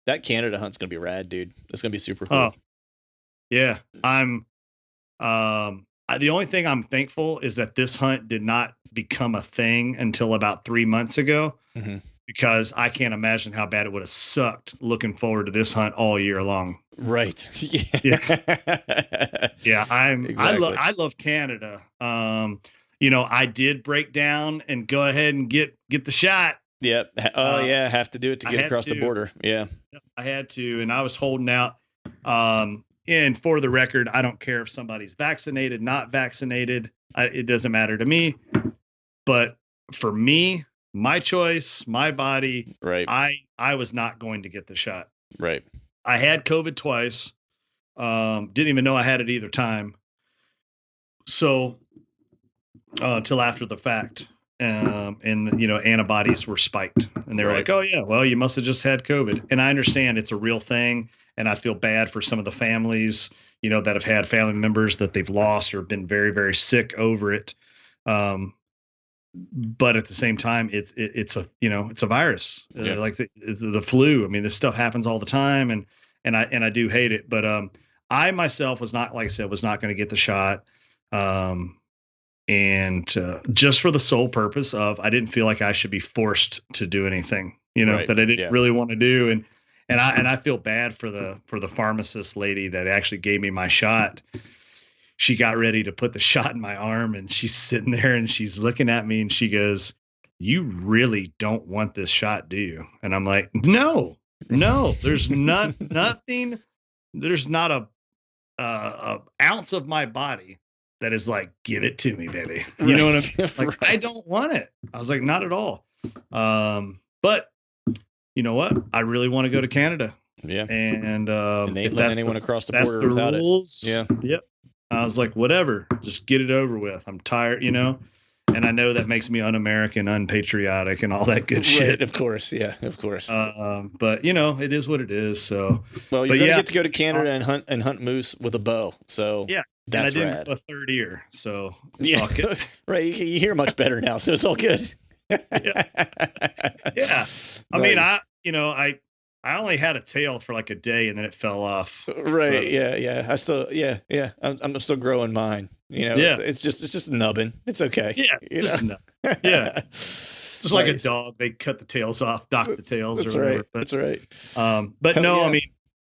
that Canada hunt's gonna be rad, dude. It's gonna be super cool. Oh, yeah, the only thing I'm thankful is that this hunt did not become a thing until about 3 months ago, because I can't imagine how bad it would have sucked looking forward to this hunt all year long. Right. Yeah. Exactly. I love Canada. I did break down and go ahead and get the shot. Yep. Oh yeah. Have to do it to get across the border. Yeah. I had to, and I was holding out. And for the record, I don't care if somebody's vaccinated, not vaccinated. It doesn't matter to me. But for me, my choice, my body, right. I was not going to get the shot. Right. I had COVID twice. Didn't even know I had it either time. So, till after the fact. And antibodies were spiked, and they were like, oh yeah, well, you must've just had COVID. And I understand it's a real thing. And I feel bad for some of the families, that have had family members that they've lost or been very, very sick over it. But at the same time, it's a virus, like the flu. I mean, this stuff happens all the time, and I do hate it. But I myself was not, like I said, was not going to get the shot. And just for the sole purpose of, I didn't feel like I should be forced to do anything, that I didn't really want to do. And I feel bad for the pharmacist lady that actually gave me my shot. She got ready to put the shot in my arm, and she's sitting there and she's looking at me and she goes, "You really don't want this shot, do you?" And I'm like, no, there's nothing. There's not a ounce of my body that is like, give it to me, baby. You know what I mean? Like, right. I don't want it. I was like, not at all. But you know what? I really want to go to Canada. Yeah. And they ain't letting anyone across the border without rules. it. Yeah. Yep. I was like, whatever, just get it over with. I'm tired, and I know that makes me un-American, unpatriotic, and all that good shit. Of course. Yeah, of course. But it is what it is. So, well, you're going to get to go to Canada and hunt moose with a bow. So yeah, that's and I rad. did a third ear. So yeah, all good. Right. You hear much better now. So it's all good. Yeah. I mean, I only had a tail for like a day and then it fell off. Right. So, yeah. I still, yeah. I'm still growing mine. It's just nubbing. It's okay. Yeah. Yeah. It's just like a dog. They cut the tails off, dock the tails. That's or whatever. Right. That's right. But hell no, yeah. I mean,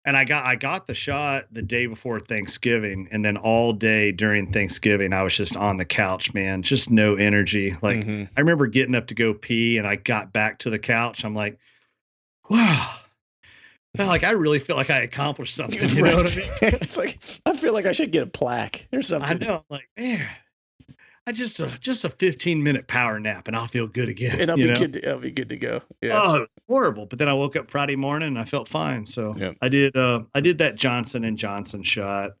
and I got the shot the day before Thanksgiving, and then all day during Thanksgiving, I was just on the couch, man, just no energy. Like I remember getting up to go pee, and I got back to the couch. I'm like, wow. Like, I really feel like I accomplished something. You know what I mean? It's like, I feel like I should get a plaque or something. I know. I'm like, man, I just a 15-minute power nap and I'll feel good again. And I'll be good to go. Yeah. Oh, it was horrible. But then I woke up Friday morning and I felt fine. So I did that Johnson & Johnson shot.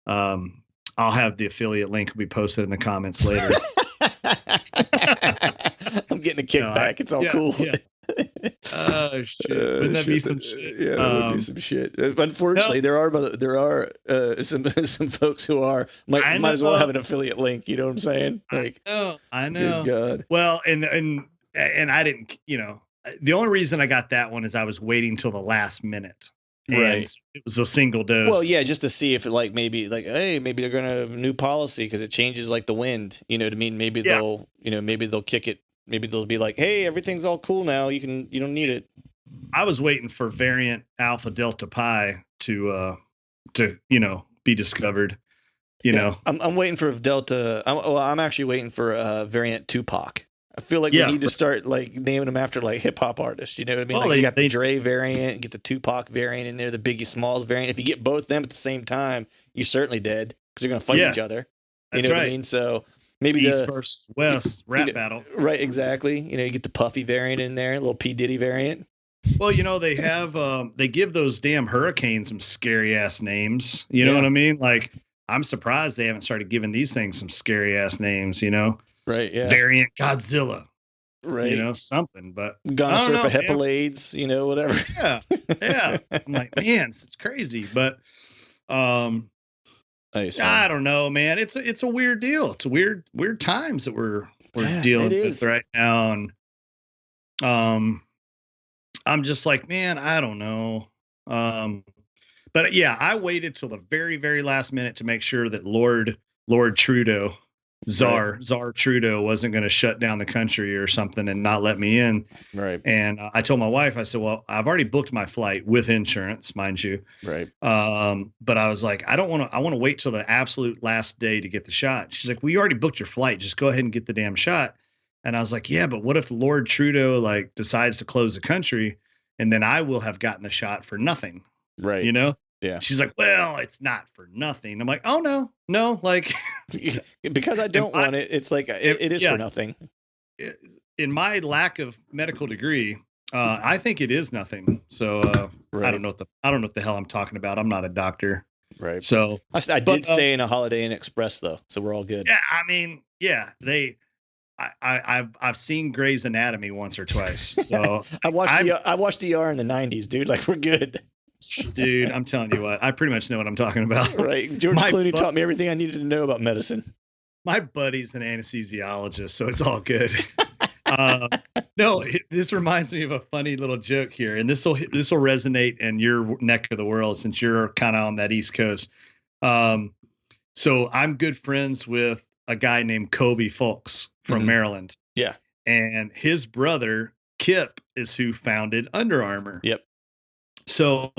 I'll have the affiliate link will be posted in the comments later. I'm getting a kickback. It's all cool. Yeah. Oh shit! Wouldn't that be some shit? Yeah, that would be some shit. Unfortunately, there are some folks who might as well have an affiliate link. You know what I'm saying? Like, I know. Good God. Well, and I didn't. The only reason I got that one is I was waiting till the last minute and Right. it was a single dose. Well, yeah, just to see if it like maybe like, hey, maybe they're gonna have a new policy because it changes like the wind. You know what I mean? Maybe they'll, maybe they'll kick it. Maybe they'll be like, hey, everything's all cool now. You don't need it. I was waiting for variant Alpha Delta Pi to be discovered. I'm waiting for Delta. I'm actually waiting for variant Tupac. I feel like we need to start like naming them after like hip hop artists. You know what I mean? Well, like you got the Dre variant, get the Tupac variant in there, the Biggie Smalls variant. If you get both of them at the same time, you're certainly dead because they're going to fight each other. You know what I mean? So maybe East versus West rap battle. Right, exactly. You get the Puffy variant in there, a little P Diddy variant. Well, they have they give those damn hurricanes some scary ass names. You know what I mean? Like, I'm surprised they haven't started giving these things some scary ass names. Right, yeah. Variant Godzilla. Right. Something, but Gonoserpa Hepalades, whatever. Yeah. Yeah. I'm like, man, it's crazy. But I don't know, man. It's a weird deal. It's a weird times that we're dealing with right now. And I'm just like, man, I don't know. But yeah, I waited till the very, very last minute to make sure that Lord Trudeau, Czar Trudeau wasn't going to shut down the country or something and not let me in. Right. And I told my wife, I said, well, I've already booked my flight with insurance, mind you. Right. But I was like, I want to wait till the absolute last day to get the shot. She's like, well, you already booked your flight. Just go ahead and get the damn shot. And I was like, yeah, but what if Lord Trudeau like decides to close the country and then I will have gotten the shot for nothing. Right. Yeah. She's like, well, it's not for nothing. I'm like, oh no, like because I don't want it. It's like it is for nothing. In my lack of medical degree, I think it is nothing. So I don't know what the hell I'm talking about. I'm not a doctor. Right. So I did stay in a Holiday Inn Express though, so we're all good. Yeah, I mean, yeah, I've seen Grey's Anatomy once or twice. So I watched ER in the 90s, dude. Like, we're good. Dude, I'm telling you what, I pretty much know what I'm talking about. Right. George Clooney taught me everything I needed to know about medicine. My buddy's an anesthesiologist, so it's all good. No, this reminds me of a funny little joke here, and this will resonate in your neck of the world since you're kind of on that East Coast. So I'm good friends with a guy named Kobe Fulks from Maryland. Yeah. And his brother, Kip, is who founded Under Armour. Yep. So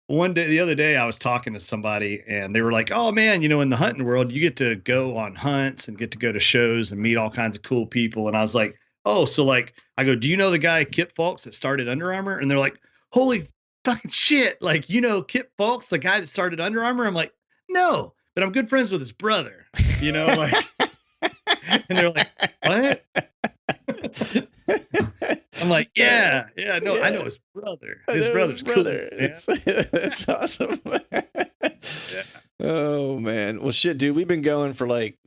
the other day, I was talking to somebody and they were like, oh man, in the hunting world, you get to go on hunts and get to go to shows and meet all kinds of cool people. And I was like, oh, so like, I go, do you know the guy, Kip Fulks, that started Under Armour? And they're like, holy fucking shit. Like, Kip Fulks, the guy that started Under Armour? I'm like, no, but I'm good friends with his brother, like, and they're like, what? I'm like, yeah, no, I know his brother. His brother's brother. Cool, it's awesome. Yeah. Oh man. Well, shit, dude, we've been going for like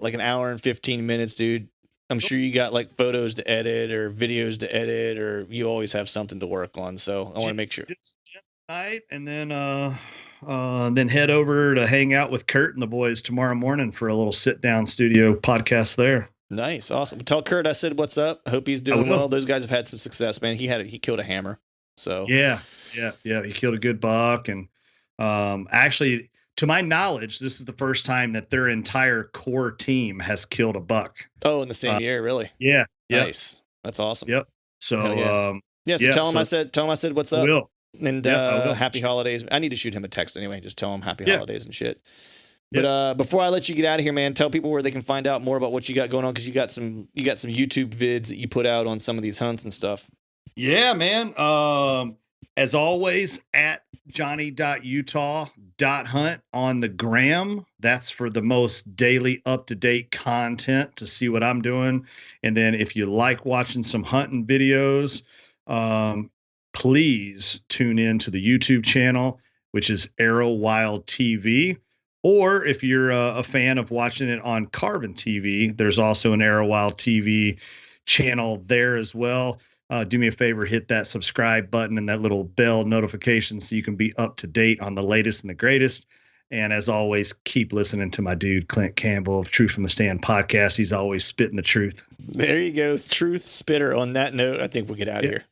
an hour and 15 minutes, dude. I'm sure you got like photos to edit or videos to edit, or you always have something to work on. So I want to make sure. Tonight, and then head over to hang out with Kurt and the boys tomorrow morning for a little sit down studio podcast there. Nice. Awesome. Tell Kurt I said what's up. I hope he's doing well. Those guys have had some success, man. He killed a hammer. So yeah. He killed a good buck. And actually, to my knowledge, this is the first time that their entire core team has killed a buck. Oh, in the same year, really? Yeah. Nice. That's awesome. Yep. So so tell him I said what's up. I will. And happy holidays. I need to shoot him a text anyway. Just tell him happy holidays and shit. But before I let you get out of here, man, tell people where they can find out more about what you got going on, because you got some YouTube vids that you put out on some of these hunts and stuff. Yeah, man. As always, at johnny.utah.hunt on the gram. That's for the most daily up-to-date content to see what I'm doing. And then if you like watching some hunting videos, please tune in to the YouTube channel, which is Arrow Wild TV. Or if you're a fan of watching it on Carbon TV, there's also an Arrow Wild TV channel there as well. Do me a favor, hit that subscribe button and that little bell notification so you can be up to date on the latest and the greatest. And as always, keep listening to my dude, Clint Campbell of Truth from the Stand podcast. He's always spitting the truth. There you go. Truth spitter. On that note, I think we'll get out of here.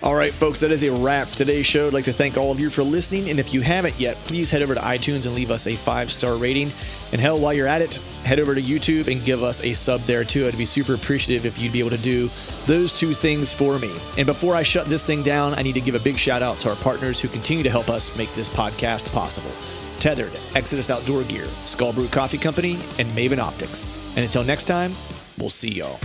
All right, folks, that is a wrap for today's show. I'd like to thank all of you for listening. And if you haven't yet, please head over to iTunes and leave us a 5-star rating. And hell, while you're at it, head over to YouTube and give us a sub there too. I'd be super appreciative if you'd be able to do those 2 things for me. And before I shut this thing down, I need to give a big shout out to our partners who continue to help us make this podcast possible. Tethered, Exodus Outdoor Gear, Skull Brew Coffee Company, and Maven Optics. And until next time, we'll see y'all.